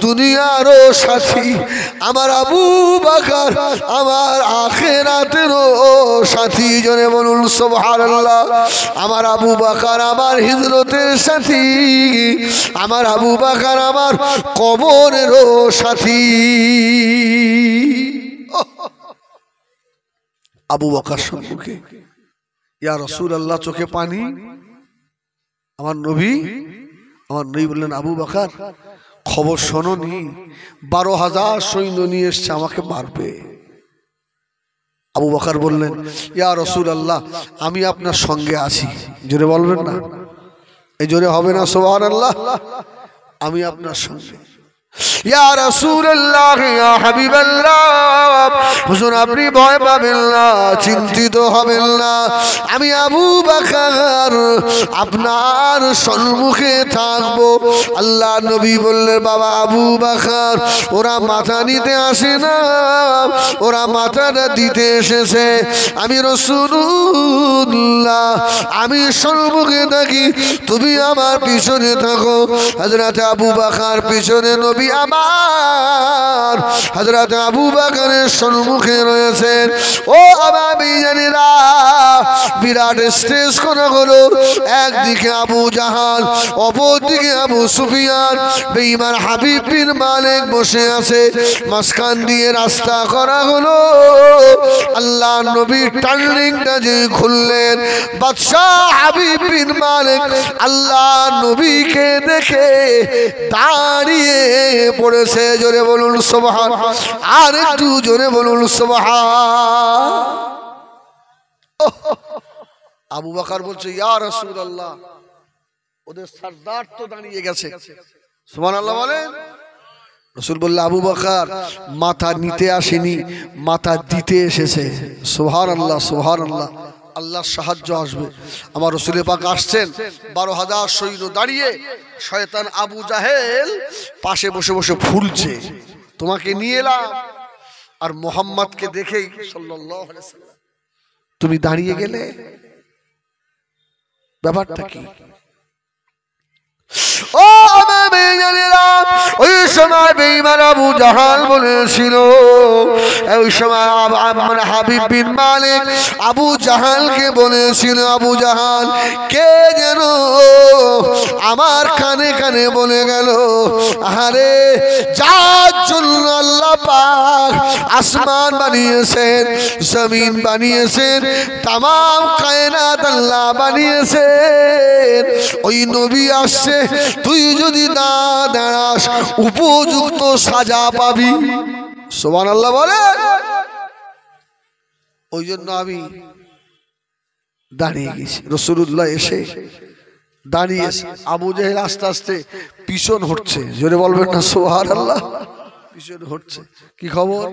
দুনিয়ারও সাথী, আমার আবু বকর আমার আখিরাতেরও সাথী। জনে বলুন সুবহানাল্লাহ। আমার আবু বকর আমার হিজরতের সাথী, আমার আবু বকর আমার কবরেরও সাথী। আবু বকর সম্মুখে ইয়া রাসূলুল্লাহ চোখে পানি। আমার নবী বললেন, আবু বকর খবর শোনোনি? 12,000 সৈন্য নিয়ে এসছে, আমাকে মারবে। আবু বকর বললেন, ইয়া রাসূলুল্লাহ আমি আপনার সঙ্গে আছি। জোরে বলবেন না? এই জোরে হবে না সুবহানাল্লাহ? আমি আপনার সঙ্গে। ইয়া রাসূলুল্লাহ ইয়া হাবিবাল্লাহ, হুজুর আপনি ভয় পাবেন না, চিন্তিত হবেন না, আমি আবু বকর আপনার সম্মুখে থাকবো। আল্লাহ নবী বললেন, বাবা আবু বকর ওরা মাথা নিতে আসে না, ওরা মাথাটা দিতে এসেছে। আমি রাসূলুল্লাহ আমি সম্মুখে থাকি, তুমি আমার পিছনে থাকো। হযরত আবু বকর পিছনে, নবী আমার হযরত আবু বকরের সম্মুখে রয়েছেন। ও আমার বিজানেরা, বিরাট স্টেজ করা হলো। একদিকে আবু জাহাল, অপরদিকে আবু সুফিয়ান, বেঈমান হাবিব বিন মালিক বসে আছে। মাঝখান দিয়ে রাস্তা করা হলো। আল্লাহ নবী টার্নিংটা যে খুললেন, বাদশাহ হাবিব বিন মালিক আল্লাহ নবীকে দেখে দাঁড়িয়ে পড়েছে। জোরে বলুন সুবহান। আর একটু জোরে বলুন সুবহান। আবু বকর বলছে, ইয়া রাসূলুল্লাহ ওদের সরদার তো দাঁড়িয়ে গেছে। সুবহানাল্লাহ বলেন। রাসূল বলল, আবু বকর মাথা নিতে আসেনি, মাথা দিতে এসেছে। সুবহানাল্লাহ সুবহানাল্লাহ। আল্লাহর সাহায্য আসবে। আমার রাসূল পাক আসছেন, 12,000 সৈন্য দাঁড়িয়ে। শয়তান আবু জাহেল পাশে বসে বসে ফুলছে, তোমাকে নিয়ে এলাম। আর মুহাম্মদকে দেখেই সাল্লাল্লাহু আলাইহি ওয়াসাল্লাম তুমি দাঁড়িয়ে গেলে, ব্যাপারটা কি? ও আমার বেঈমানেরা, ওই সময় বেঈমান আবু জাহাল বলেছিল, ওই সময় আমার হাবিব বিন মালিক আবু জাহালকে বলেছিল, আবু জাহাল কে যেন আমার কানে কানে বলে গেল, আরে যার জন্য আল্লাহ পাক আসমান বানিয়েছেন, জমিন বানিয়েছেন, তামাম কায়নাত আল্লাহ বানিয়েছেন, ওই নবী আসছে, তুই যদি না দাঁড়াস উপযুক্ত সাজা পাবি। সুবহানাল্লাহ বলে। ওই জন্য আমি দাঁড়িয়ে গেছি। রাসূলুল্লাহ এসে দাঁড়িয়ে, আবু জাহেল আস্তে আস্তে পিছন হটছে। জোরে বলবেন না সুবহানাল্লাহ? পিছন হটছে। কি খবর?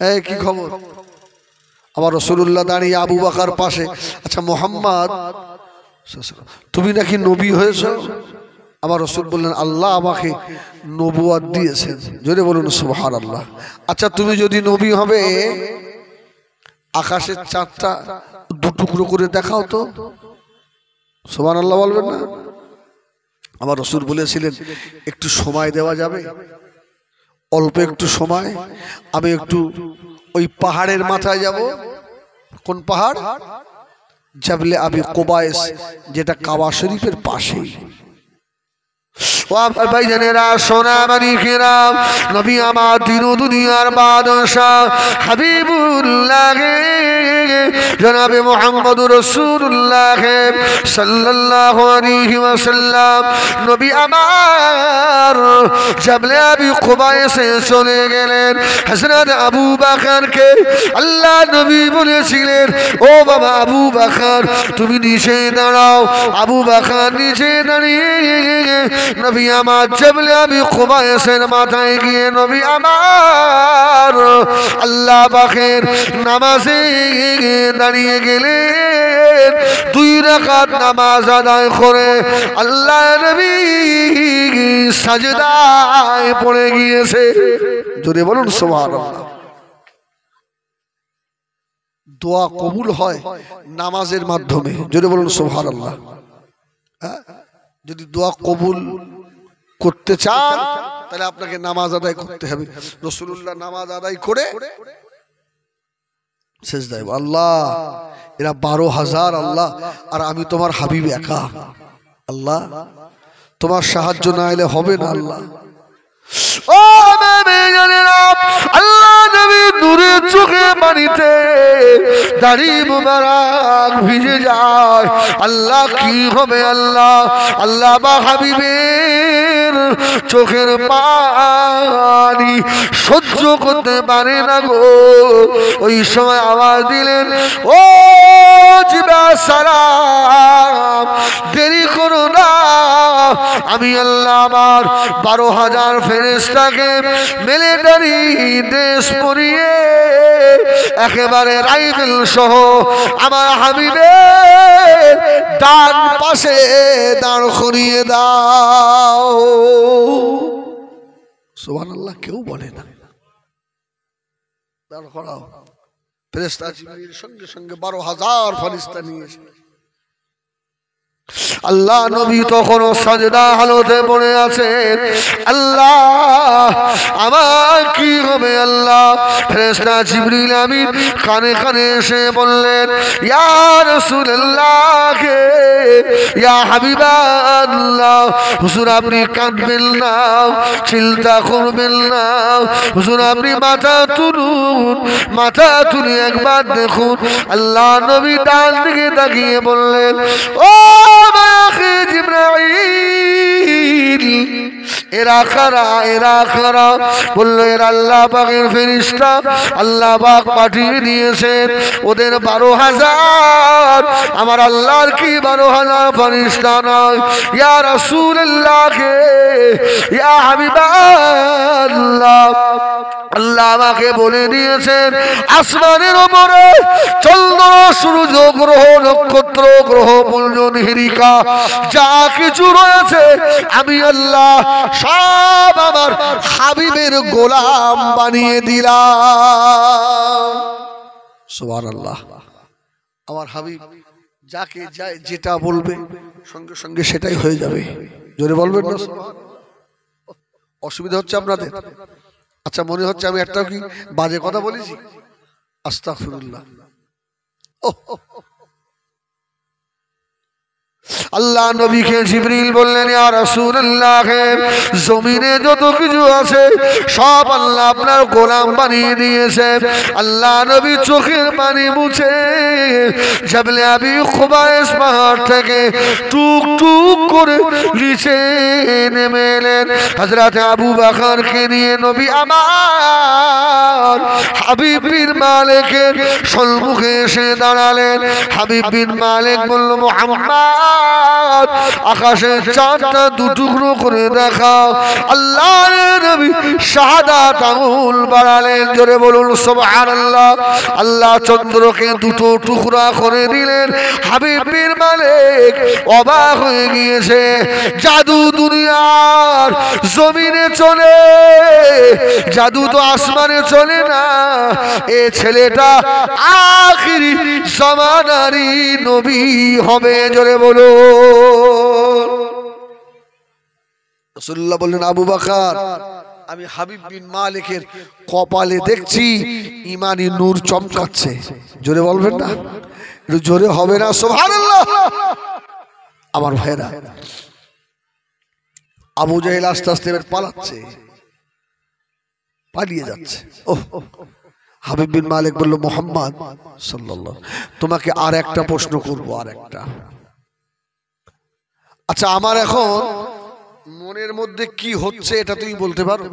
এই কি খবর? আমার রাসূলুল্লাহ দাঁড়িয়ে, আবু বকর পাশে। আচ্ছা মুহাম্মদ তুমি নাকি নবী হয়েছো? আমার রাসূল বললেন, আল্লাহ আমাকে নবুয়ত দিয়েছেন। জোরে বলুন সুবহানাল্লাহ। আচ্ছা তুমি যদি নবী হবে, আকাশের চাঁদটা দু টুকরো করে দেখাও তো। সুবহানাল্লাহ বলবেন না? আমার রাসূল বলেছিলেন, একটু সময় দেওয়া যাবে? অল্প একটু সময়, আমি একটু ওই পাহাড়ের মাথায় যাব। কোন পাহাড়? জাবলে আবি কুবাইস, যেটা কাবা শরীফের পাশেই। ও আমার ভাইজানেরা, সোনা মানিকেরা, নবী আমার দিন দুনিয়ার বাদশাহ হাবিবুল্লাহ জনাবে মুহাম্মদুর রাসূলুল্লাহ সাল্লাল্লাহু আলাইহি ওয়াসাল্লাম, নবী আমার জাবলে আবি কুবাইসে চলে গেলেন। হযরত আবু বকরকে আল্লাহ নবী বলেছিলেন, ও বাবা আবু বকর তুমি নিচে দাঁড়াও। আবু বকর নিচে দাঁড়িয়ে নবী আমার জাবলে আবি কুবাইসের মাথায় গিয়ে নবী আমার আল্লাহ পাকের আসরের নামাজে দাঁড়িয়ে গেলেন 2 রাকাত নামাজ আদায় করে আল্লাহ নবী সাজদায় পড়ে গিয়েছে। জোরে বলুন সুবহানাল্লাহ। দোয়া কবুল হয় নামাজের মাধ্যমে। জোরে বলুন সুবহানাল্লাহ। যদি দোয়া কবুল করতে চান তাহলে আপনাকে নামাজ আদায় করতে হবে। রাসূলুল্লাহ নামাজ আদায় করে সিজদায়, আল্লাহ এরা 12,000 আল্লাহ, আর আমি তোমার হাবিব একা আল্লাহ, তোমার সাহায্য না এলে হবে না আল্লাহ। ও জানেনা আল্লাহ নবী নূরের চোখে পানিতে দাড়ি মুবারক ভিজে যায়। আল্লাহ কি হবে আল্লাহ, আল্লাহ বা হাবিবের চোখের পানি সহ্য করতে পারে না গো। ওই সময় আওয়াজ দিলেন, ও জিবা সালাম, দেরি করো না, আমি আল্লাহ আমার 12,000 ফেরেশতাকে মিলিটারি ড্রেস পরিয়ে একেবারে রাইফেল সহ আমার হাবিবের ডান পাশে দাঁড় করিয়ে দাও। সুবহানাল্লাহ। কেউ বলে না, দাঁড় করাও। ফেরেশতা জিবরীল সঙ্গে সঙ্গে 12,000 ফেরেশতা নিয়ে এসে আল্লাহ নবী তখন সাজদা হালতে পড়ে আছেন। আল্লাহ আমার কি হবে আল্লাহ। ফেরেশতা জিবরিল আমিন কানে কানে এসে বললেন, ইয়া রাসূলুল্লাহ, ইয়া হাবিবাল্লাহ, হুজুর আপনি কাঁদবেন না, চিন্তা করবেন না, হুজুর আপনি মাথা তুলুন, মাথা তুলে একবার দেখুন। আল্লাহ নবী ডান দিকে তাকিয়ে বললেন, ও জিবরাইল, এরা কারা, এরা কারা? বললো এরা আল্লাহ পাকের ফেরেশতা, আল্লাহ পাক পাঠিয়ে দিয়েছেন। ওদের 12,000, আমার আল্লাহর কি 12,000 ফেরেশতা নয়? ইয়া রাসূলুল্লাহ, ইয়া হাবিবাল্লাহ, আল্লাহ আমাকে বলে দিয়েছেন আসমানের উপরে চন্দ্র সূর্য গ্রহ নক্ষত্র গ্রহ পুঞ্জ নিহিরিকা যা কিছু রয়েছে আমি আল্লাহ সব আমার হাবিবের গোলাম বানিয়ে দিলাম। সুবহানাল্লাহ। আমার হাবিব যাকে যেটা বলবে সঙ্গে সঙ্গে সেটাই হয়ে যাবে। জোরে বলবেন না? অসুবিধা হচ্ছে আপনাদের? আচ্ছা, মনে হচ্ছে আমি একটা কি বাজে কথা বলেছি? আস্তাগফিরুল্লাহ। আল্লাহ নবীকে জিবরিল বললেন, ইয়া রাসূলুল্লাহ, জমিনে যত কিছু আছে সব আল্লাহ আপনার গোলাম বানিয়ে দিয়েছে। আল্লাহ নবী চোখের পানি মুছে জাবলে আবি খুবাইস পাহাড় থেকে টুক টুক করে নিচে নেমে এলেন। হযরত আবু বকরকে নিয়ে নবী আমার হাবিব বিন মালিকের সম্মুখে এসে দাঁড়ালেন। হাবিব বিন মালিক বলল, মুহাম্মদ, আকাশে চাঁদটা দুটুকরো করে দেখাও। আল্লাহর নবী শাহাদাত আঙ্গুল বাড়ালেন। জোরে বলুন সুবহানাল্লাহ। আল্লাহ চন্দ্রকে দুটো টুকরা করে দিলেন। হাবিব বিন মালিক অবাক হয়ে গিয়েছে। জাদু দুনিয়ার জমিনে চলে, জাদু তো আসমানে চলে না। এ ছেলেটা আখিরি জামানারই নবী হবে। জোরে বলুন। রাসূলুল্লাহ বললেন, আবু বকর, আমি হাবিব বিন মালিকের কপালে দেখছি ঈমানি নূর চমকাচ্ছে। জোরে বলবেন না? একটু জোরে হবে না? সুবহানাল্লাহ। আমার ভাইরা, আবু জাহেল আস্তে আস্তে পালাচ্ছে, পালিয়ে যাচ্ছে। হাবিব বিন মালিক বলল, মুহাম্মদ সাল্লাল্লাহু, তোমাকে আর একটা প্রশ্ন করবো, আর একটা। আচ্ছা, আমার এখন মনের মধ্যে কি হচ্ছে এটা তুমি বলতে পারো?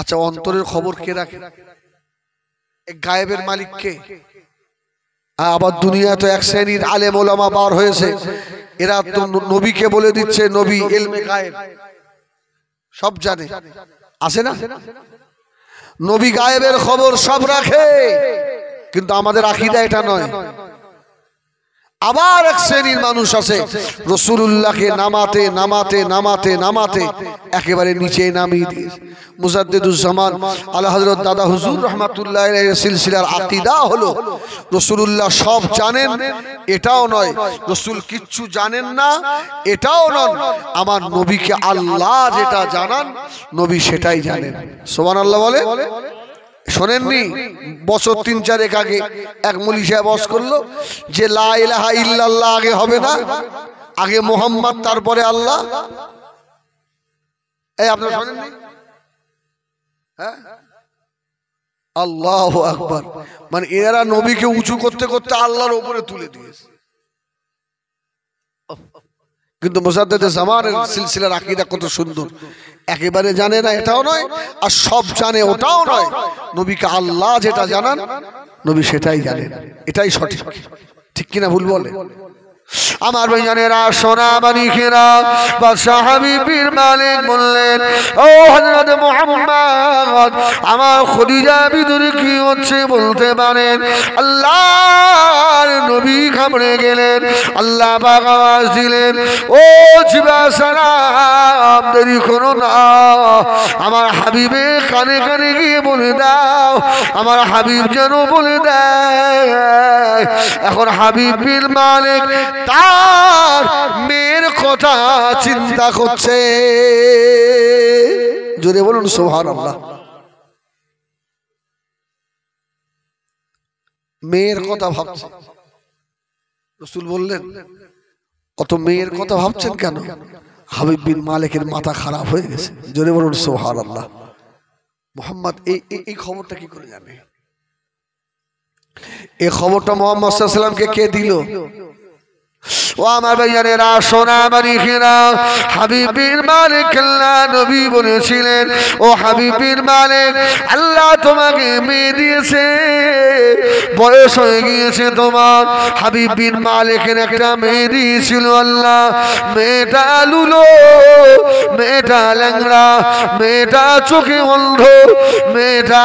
আচ্ছা, অন্তরের খবর কে রাখে? গায়েবের মালিক কে? আবার দুনিয়া তো এক শ্রেণীর আলেম ওলামা বার হয়েছে, এরা তো নবীকে বলে দিচ্ছে নবী ইলমে গায়েব সব জানে, আছে না? নবী গায়েবের খবর সব রাখে, কিন্তু আমাদের আকীদা এটা নয়। আবার এক শ্রেণীর মানুষ আছে রাসূলুল্লাহকে নামাতে নামাতে নামাতে নামাতে একেবারে নিচে নামিয়ে দিয়েছে। মুজাদ্দিদুজ্জামান আলা হযরত দাদা হুজুর রাহমাতুল্লাহ আলাইহির সিলসিলার আকীদা হলো রাসূলুল্লাহ সব জানেন এটাও নয়, রাসূল কিচ্ছু জানেন না এটাও নয়, আমার নবীকে আল্লাহ যেটা জানান নবী সেটাই জানেন। সুবহানাল্লাহ বলে। শোনেননি বছর ৩-৪ আগে এক মৌলী সাহেব ওয়াজ করলো যে লা ইলাহা ইল্লাল্লাহ আগে হবে না, আগে মুহাম্মদ তারপরে আল্লাহ। এই আপনারা শোনেননি? হ্যাঁ, আল্লাহু আকবার। মানে এরা নবীকে উঁচু করতে করতে আল্লাহর উপরে তুলে দিয়েছে। কিন্তু মুজাদ্দিদে জামানের সিলসিলার আকীদা কত সুন্দর, একেবারে জানে না এটাও নয়, আর সব জানে ওটাও নয়, নবীকে আল্লাহ যেটা জানান নবী সেটাই জানেন, এটাই সঠিক। ঠিক কিনা ভুল বলে? আমার ভাইজানেরা, সোনা মানিকেরা, বাদশা হাবিবীর মালিক বললেন, ও হযরত মুহাম্মদ, আমার খাদিজা বিদুর কি হচ্ছে বলতে পারেন? আল্লাহর নবী ঘাবড়ে গেলেন। আল্লাহ পাক আওয়াজ দিলেন, ও জিবা সালাম, দেরি করো না, আমার হাবিবের কানে কানে গিয়ে বলে দাও, আমার হাবিব যেন বলে দেয়। এখন হাবিব বিন মালিক তার মেয়ের কথা চিন্তা করছে। জোরে বলুন সুবহানাল্লাহ। মেয়ের কথা ভাবছে। রাসূল বললেন, অত মেয়ের কথা ভাবছেন কেন? হাবিব বিন মালিকের মাথা খারাপ হয়ে গেছে। জোরে বলুন সুবহানাল্লাহ। মুহাম্মদ এই খবরটা কি করে জানে? এই খবরটা মুহাম্মদ সাল্লাল্লাহু আলাইহি ওয়াসাল্লামকে কে দিল? ও আমার ভাইজানেরা, সোনা মানিকেরা, হাবিব বিন মালিক আল্লাহ নবী বলেছিলেন, ও হাবিব বিন মালিক, আল্লাহ তোমাকে মেয়ে দিয়েছে, বয়স হয়ে গিয়েছে তোমার। হাবিব বিন মালিকের একটা মেয়ে দিয়েছিল আল্লাহ। মেয়েটা লুলো, মেয়েটা ল্যাংড়া, মেয়েটা চোখে অন্ধ, মেয়েটা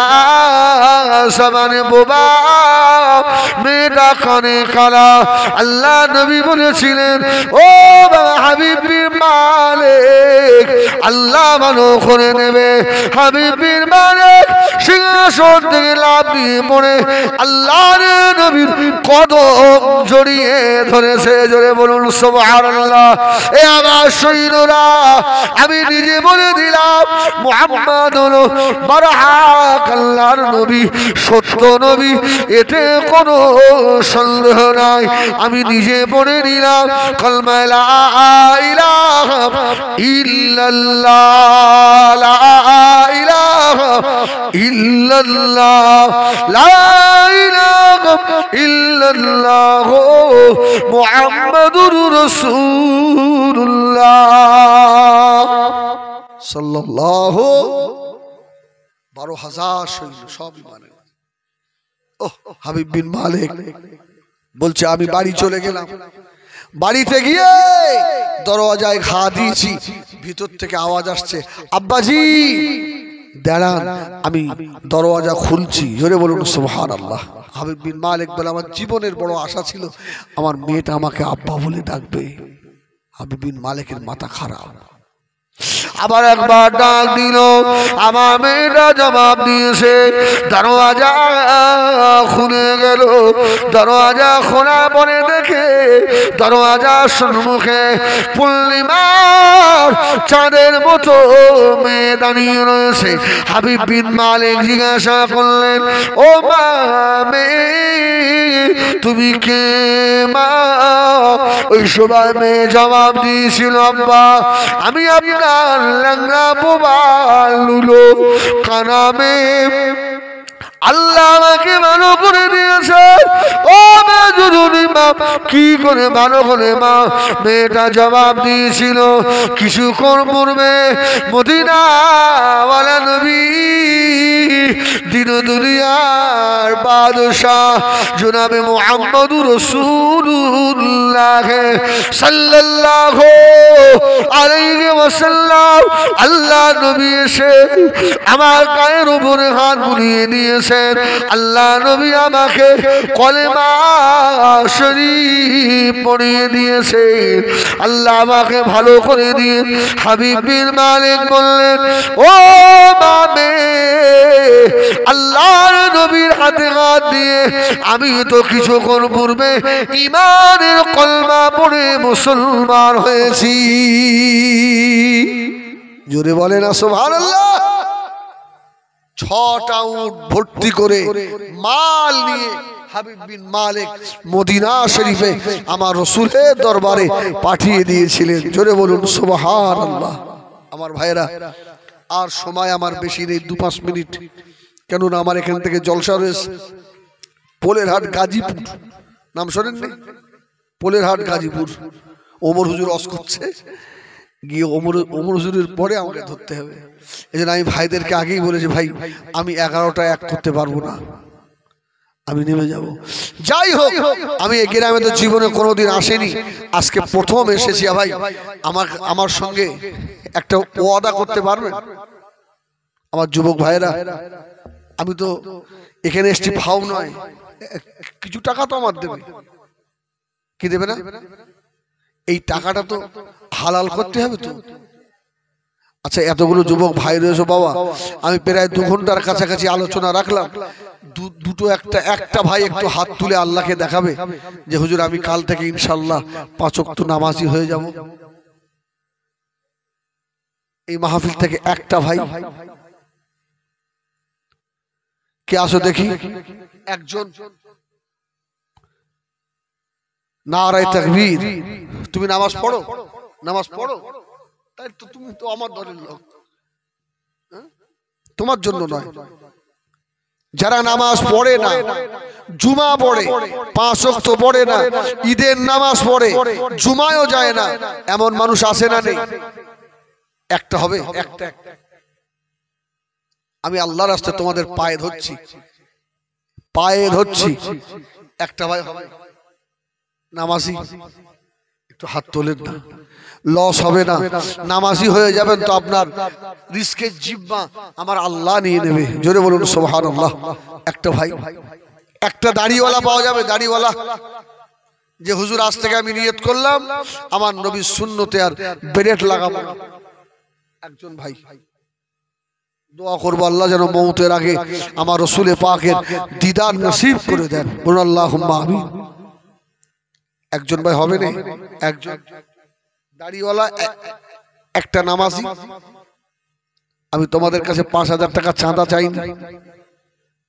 সাবানে বোবা, মেয়েটা কানে কালা। আল্লাহ নবী বলেছিলেন, ও বাবা হাবিব বিন মালিক, আল্লাহ ভালো করে নেবে। হাবিব বিন মালিক সিংহাসন থেকে লাফ দিয়ে পড়ে আল্লাহর নবীর কদম জড়িয়ে ধরেছে। জোরে বলুন সুবহানাল্লাহ। এ আমার সৈন্যরা, আমি নিজে বলে দিলাম, মুহাম্মদ হলো বারহাক আল্লাহর নবী, সত্য নবী, এতে কোনো সন্দেহ নাই। আমি নিজে পড়ে নিলাম কালমা লা ইলাহা ইল্লাল্লাহ, লা ইলাহা ইল্লাল্লাহ, লা ইলাহা ইল্লাল্লাহ, মুহাম্মাদুর রাসূলুল্লাহ সাল্লাল্লাহু। 12,000 সৈন্য সব মানে। ওহ, হাবিব বিন মালিক বলছে, আমি বাড়ি চলে গেলাম। বাড়িতে গিয়ে দরওয়াজায় ঘা দিয়েছি, ভিতর থেকে আওয়াজ আসছে, আব্বাজি দাঁড়ান, আমি দরওয়াজা খুলছি। জোরে বলুন সুবহানাল্লাহ। হাবিব বিন মালিক বলে, আমার জীবনের বড় আশা ছিল আমার মেয়েটা আমাকে আব্বা বলে ডাকবে। হাবিব বিন মালিকের মাথা খারাপ। আবার একবার ডাক দিল, আমার মেয়েটা জবাব দিয়েছে। দরওয়াজা খুলে গেল। দরওয়াজা খোলা পরে দেখে দরওয়াজার সম্মুখে পূর্ণিমার চাঁদের মতো মেয়ে দাঁড়িয়ে রয়েছে। হাবিব বিন মালিক জিজ্ঞাসা করলেন, ও মা, মেয়ে তুমি কে মা? ওই সময় মেয়ে জবাব দিয়েছিল, আব্বা, আমি আপনার ল্যাংড়া বোবা লুলো কানা মেয়ে, আল্লাহ আমাকে ভালো করে দিয়েছে। ও মেজুরি মা, কি করে ভালো করে মা? মেয়েটা জবাব দিয়েছিল, কিছুক্ষণ পূর্বে মদিনাওয়ালা নবী দিন দুনিয়ার বাদশাহ জনাবে মুহাম্মদুর রাসূলুল্লাহ সাল্লাল্লাহু আলাইহি ওয়াসাল্লাম, আল্লাহ নবী এসে আমার গায়ের উপরে হাত বুলিয়ে দিয়েছেন। আল্লাহ নবী আমাকে কলেমা শরীফ পড়িয়ে দিয়েছে। আল্লাহ আমাকে ভালো করে দিয়ে হাবিব বিন মালিক বললেন, ও বাবে, আল্লাহর নবীর হাতে হাত দিয়ে আমি তো কিছুক্ষণ পূর্বে ঈমানের কলমা পড়ে মুসলমান হয়েছি। জোরে বলে না সুবহানাল্লাহ। 6টা উট ভর্তি করে মাল নিয়ে হাবিব বিন মালিক মদিনা শরীফে আমার রাসূলের দরবারে পাঠিয়ে দিয়েছিলেন। জোরে বলুন সুবহানাল্লাহ। আমার ভাইরা, আর সময় আমার বেশি নেই, 2-5 মিনিট, কেননা আমার এখান থেকে জলসা রয়েছে। পোলেরহাট গাজীপুর, নাম শোনেননি? পোলেরহাট গাজীপুর। ওমর হুজুর অস করছে, গিয়ে ওমর হুজুরের পরে আমাকে ধরতে হবে। এই জন্য আমি ভাইদেরকে আগেই বলেছি, ভাই আমি 11টা এক করতে পারবো না, আমি নেমে যাব। যাই হোক, আমি এই গ্রামে তো জীবনে কোনোদিন আসেনি, আজকে প্রথম এসেছি। ভাই আমার সঙ্গে একটা ওয়াদা করতে পারবেন? আমার যুবক ভাইরা, আমি তো এখানে এসছি ভাও নয়, কিছু টাকা তো আমার দেবে। কি দেবে না? এই টাকাটা তো হালাল করতে হবে তো। আচ্ছা, এতগুলো যুবক ভাই রয়েছে বাবা, আমি প্রায় 2 ঘন্টার কাছাকাছি আলোচনা রাখলাম। একটা ভাই একটু হাত তুলে আল্লাহকে দেখাবে যে হুজুর আমি কাল থেকে ইনশাআল্লাহ 5 ওয়াক্ত নামাজি হয়ে যাব। এই মাহফিল থেকে একটা ভাই কে আসো দেখি। একজন নারায়ে তাকবীর। তুমি নামাজ পড়ো? নামাজ পড়ো? তাই তো, তুমি তো আমার দলের লোক, তোমার জন্য নয়। যারা নামাজ পড়ে না, জুমা পড়ে, 5 ওয়াক্ত পড়ে না, ঈদের নামাজ পড়ে, জুমায়ও যায় না, এমন মানুষ আছে না নেই? একটা হবে, একটা। আমি আল্লাহর রাস্তায় তোমাদের পায়ে ধরছি, পায়ে ধরছি, একটা ভাই হবে নামাজি। একটু হাত তোলেন না, লস হবে না। নামাজি হয়ে যাবেন তো আপনার রিস্কের জিম্মা আমার আল্লাহ নিয়ে নেবে। জোরে বলুন সুবহানাল্লাহ। একটা ভাই, একটা দাড়িওয়ালা পাওয়া যাবে, দাড়িওয়ালা, যে হুজুর আজ থেকে আমি নিয়ত করলাম আমার নবীর সুন্নতে আর বেরেট লাগাবো না। একজন ভাই, দোয়া করবো আল্লাহ যেন মওতের আগে আমার রাসূলে পাকের দিদার নসিব করে দেন। বলুন আল্লাহুম্মা আমিন। একজন ভাই হবে না? একজন দাড়িওয়ালা, একটা নামাজি। আমি তোমাদের কাছে 5000 টাকা চাঁদা চাইনি,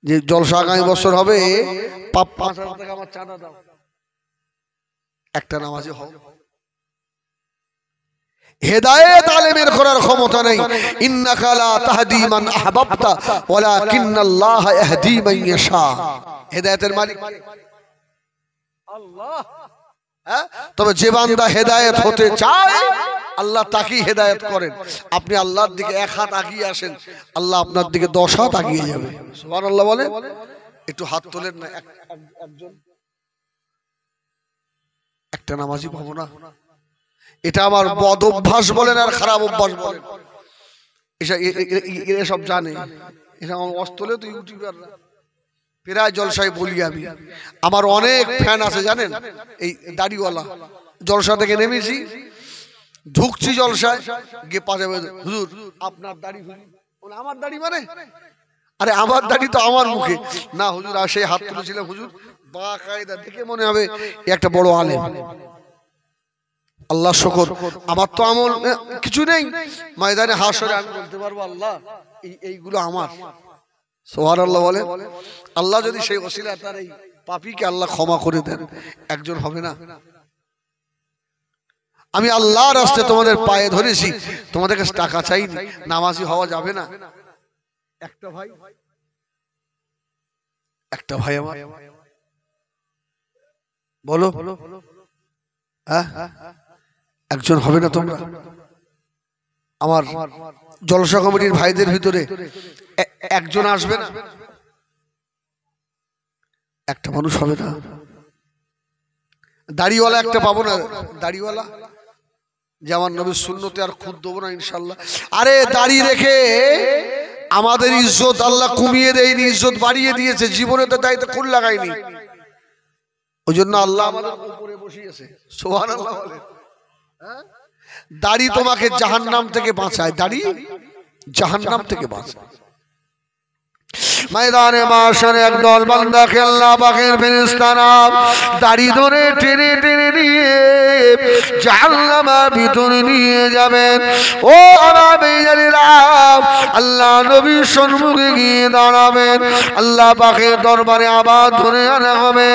যে জলসা আগামী বছর হবে, 5000 টাকা আমার চাঁদা দাও। একটা নামাজি হও। হেদায়েত আলেমের করার ক্ষমতা নেই। ইন্নাকা লা তাহদি মান আহবাবতা ওয়ালাকিন্নাল্লাহ ইয়াহদি মান ইয়াশা। হেদায়েতের মালিক আল্লাহ। তবে যে বান্দা হেদায়েত হতে চায় আল্লাহ তাকেই হেদায়েত করেন। আপনি আল্লাহর দিকে 1 হাত আগিয়ে আসেন, আল্লাহ আপনার দিকে 10 হাত আগিয়ে যাবে। সুবহানাল্লাহ বলে। একটু হাত তোলেন না। একজন, একটা নামাজি পাবো না। এটা আমার বদ অভ্যাস বলেন আর খারাপ অভ্যাস বলেন, এরা সব জানে। এটা আমার অস্তলে তো ইউটিউবাররা প্রায় জলসায় বলি আমি, আমার অনেক ফ্যান আছে জানেন। এই দাড়িওয়ালা, জলসা থেকে নেমেছি, ঢুকছি জলসায়, গিয়ে পাশে হুজুর আপনার দাড়ি। আমার দাড়ি মানে? আরে আমার দাড়ি তো আমার মুখে না হুজুর। আর সেই হাত তুলেছিলাম, হুজুর বাকায়দা দেখে মনে হবে একটা বড় আলেম। আল্লাহ শুকর, আমার তো আমল কিছু নেই। ময়দানে হাসরে আমি বলতে পারবো আল্লাহ এইগুলো আমার। সুবহানাল্লাহ বলে। আল্লাহ যদি সেই ওসিলা তার এই পাপীকে আল্লাহ ক্ষমা করে দেন, একজন হবে না? আমি আল্লাহর রাস্তায় তোমাদের পায়ে ধরেছি, তোমাদের কাছে টাকা চাইনি, নামাজি হওয়া যাবে না। একটা ভাই একটা ভাই আমার বলো, হ্যাঁ একজন হবে না তোমরা? আমার জলসা কমিটির ভাইদের ভিতরে একজন আসবে না? একটা মানুষ হবে না? দাড়িওয়ালা একটা পাবো না? দাড়িওয়ালা যে আমার নবীর সুন্নতে আর খুদ দেবো না ইনশাল্লাহ। আরে দাড়ি রেখে আমাদের ইজ্জত আল্লাহ কমিয়ে দেয়নি, ইজ্জত বাড়িয়ে দিয়েছে। জীবনে তো দায়িত্ব খুন লাগায়নি, ওই জন্য আল্লাহ আমাদের উপরে বসিয়েছে। সুবহানাল্লাহ বলে। দাড়ি তোমাকে জাহান্নাম থেকে বাঁচায়, দাড়ি জাহান্নাম থেকে বাঁচায়। ময়দানে মাশারে একদল বান্দাকে আল্লাহ পাকের ফেরেশতারা দাড়ি ধরে টেনে টেনে নিয়ে জাহান্নামের ভিতরে নিয়ে যাবেন। ও আমার ভাইজানেরা, আল্লাহ নবীর সম্মুখে গিয়ে দাঁড়াবেন, আল্লাহ পাকের দরবারে আবার ধরে আনা হবে।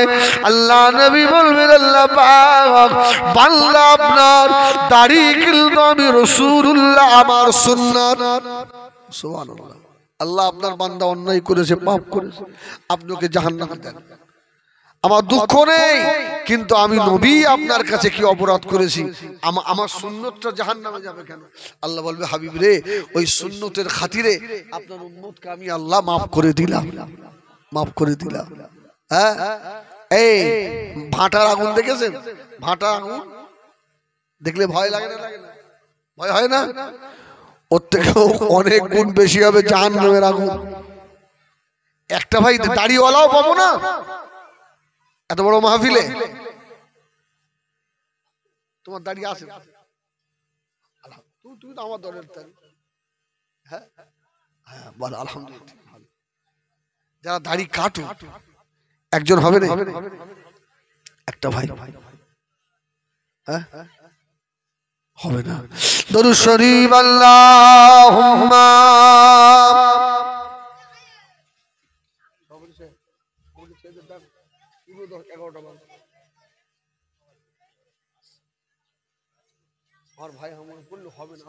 আল্লাহ নবী বলবেন, আল্লাহ পাক বান্দা আপনার দাড়ি কিন্তু আমি রাসূলুল্লাহ আমার সুন্নাত। সুবহানাল্লাহ। আল্লাহ আপনার বান্দা অন্যায় করেছে, পাপ করেছে, আপনি ওকে জাহান্নামে দেন। আমার দুঃখ নেই, কিন্তু আমি নবী আপনার কাছে কি অপরাধ করেছি? আমার সুন্নতটা জাহান্নামে যাবে কেন? আল্লাহ বলবে, হাবিব রে, ওই সুন্নতের খাতিরে আপনার উম্মতকে আমি আল্লাহ মাফ করে দিলাম, মাফ করে দিলাম। হ্যাঁ, এই ভাটার আগুন দেখেছেন? ভাটা আগুন দেখলে ভয় লাগে না? লাগে না? ভয় হয় না? ওর থেকেও অনেক গুণ বেশি হবে জাহান্নামের আগুন। একটা ভাই দাড়িওয়ালাও পাবো না এত বড় মাহফিলে। তোমার দাড়ি আছে? তুমি তো আমার দলের। হ্যাঁ হ্যাঁ, বল আলহামদুলিল্লাহ। যারা দাড়ি কাটো একজন হবে না? একটা ভাই, হ্যাঁ হবে না? দরুদ শরীফ আল্লাহুম্মা আমার ভাই আমার বললে হবে না।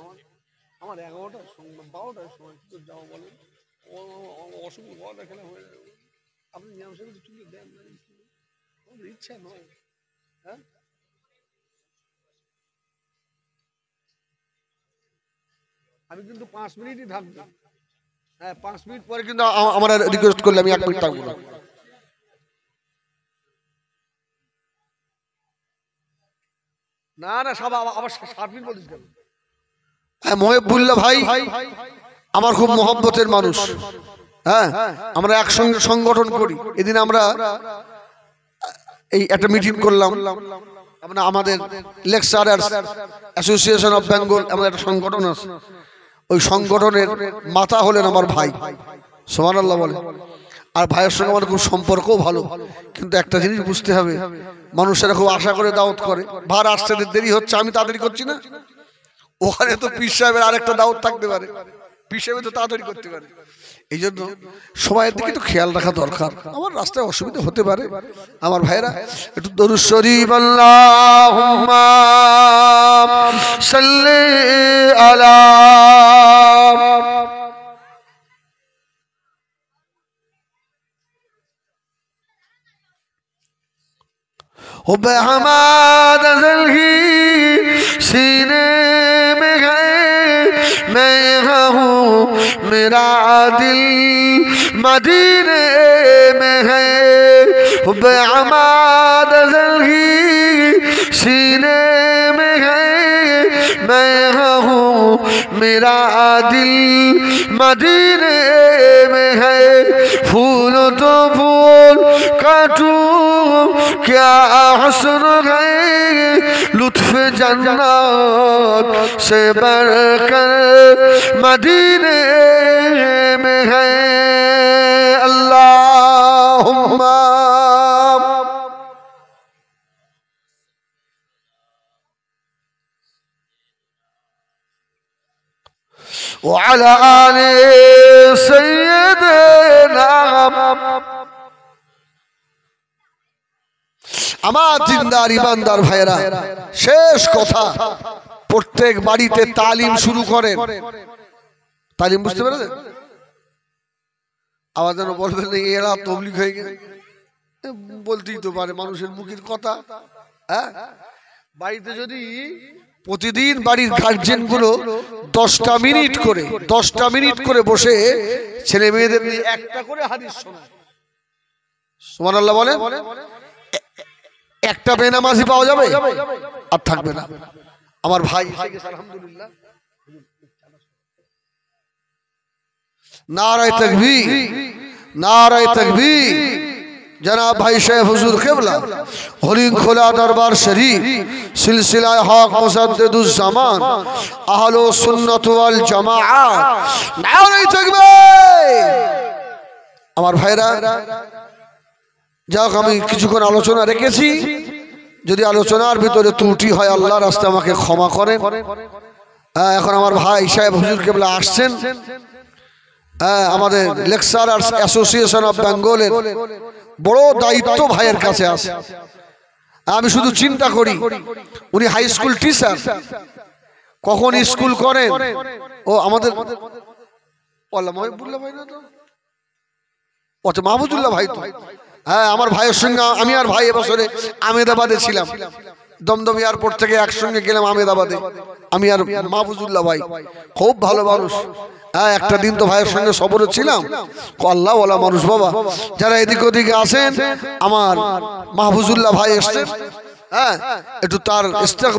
আমার 11টার সময় 12টার সময় যাও বলেন, অসুবিধা 12টা খেলা হয়ে যাবে। আপনি নিয়ম সাহেব চুলে দেন না, ইচ্ছা নয়। হ্যাঁ, আমি কিন্তু 5 মিনিটই থাকবো। হ্যাঁ, 5 মিনিট পরে কিন্তু আমার রিকোয়েস্ট করলে আমি 1 মিনিট থাকবো না। না না, সব আবার 7 মিনিট বলিস কেন? হ্যাঁ, মহিবুল্লাহ ভাই আমার খুব মহব্বতের মানুষ। হ্যাঁ, আমরা একসঙ্গে সংগঠন করি। এদিন আমরা এই একটা মিটিং করলাম। আমরা আমাদের লেকচারার্স অ্যাসোসিয়েশন অফ বেঙ্গল, আমাদের একটা সংগঠন আছে। ওই সংগঠনের মাথা হলেন আমার ভাই। সুবহানাল্লাহ বলে। আর ভাইয়ের সঙ্গে আমার খুব সম্পর্কও ভালো। কিন্তু একটা জিনিস বুঝতে হবে, মানুষেরা খুব আশা করে দাওয়াত করে, ভার আসতে দেরি হচ্ছে, আমি তাড়াতাড়ি করছি না। ওখানে তো পীর সাহেবের আরেকটা দাওয়াত থাকতে পারে, পীর সাহেব তো তাড়াতাড়ি করতে পারে। এই জন্য সময়ের দিকে একটু খেয়াল রাখা দরকার। আমার রাস্তায় অসুবিধা হতে পারে, আমার ভাইরা একটু দরুদ শরীফ আল্লাহুম্মা সাল্লি আলা हुब हमाद ज़ल्ही सीने में है, मैं यहाँ हूँ, मेरा दिल मदीने में है। हुब हमाद ज़ल्ही सीने में है, मैं यहाँ हूँ, मेरा दिल मदीने में है। फूल तो फूल काटूं क्या हसन है, लुत्फ जन्नत से बढ़कर मदीने में है। अल्लाहुम्मा وعلى آل سيدنا। আমার জিন্দার ইমানদার ভাইরা, শেষ কথা, প্রত্যেক বাড়িতে তালিম শুরু করেন। তালিম বুঝতে পেরেছেন? আবার যেন বলবেন না এরা তবলিগ হয়ে গেছে, বলতেই তো পারে মানুষের মুখের কথা। হ্যাঁ, বাড়িতে যদি প্রতিদিন বাড়ির গার্জেন গুলো 10টা মিনিট করে বসে ছেলে মেয়েদের নিয়ে একটা করে হাদিস শোনায়, সুবহানাল্লাহ বলে, একটা বেনামাজি পাওয়া যাবে আর থাকবে না। আমার ভাই আলহামদুলিল্লাহ, নারায়ে তাকবীর, নারায়ে তাকবীর। जनाब भाई शेख हुजूर क़िबला हलीम खुला दरबार शरीफ सिलसिला हक मुसद्दिदुज़्ज़मान अहलो सुन्नत वल जमाअत नारे ताकबीर। আমার ভাইরা, যাক আমি কিছুক্ষণ আলোচনা রেখেছি, যদি আলোচনার ভিতরে ত্রুটি হয় আল্লাহর রাস্তায় আমাকে ক্ষমা করেন। এখন আমার ভাই সাহেব হুজুর क़िबला আসছেন, আমাদের লেকচারার্স অ্যাসোসিয়েশন অফ বেঙ্গলের বড় দায়িত্ব ভাইয়ের কাছে আছে। আমি শুধু চিন্তা করি, উনি হাই স্কুল টিচার, কখন স্কুল করেন। ও আমাদের মাহবুবুল্লাহ ভাই না তো, মাহবুবুল্লাহ ভাই তো। হ্যাঁ, আমার ভাইয়ের সঙ্গে আমি আর ভাই এবছরে আহমেদাবাদে ছিলাম, দমদম এয়ারপোর্ট থেকে একসঙ্গে গেলাম আহমেদাবাদে, আমি আর মাহবুবুল্লাহ ভাই। খুব ভালো মানুষ। হ্যাঁ, একটা দিন তো ভাইয়ের সঙ্গে সফরে ছিলাম। আল্লাহ ওয়ালা মানুষ বাবা। যারা এদিক ওদিকে আসেন, আমার মাহফুজুল্লাহ ভাই এসছেন, হ্যাঁ, একটু তার ইস্তেকবাল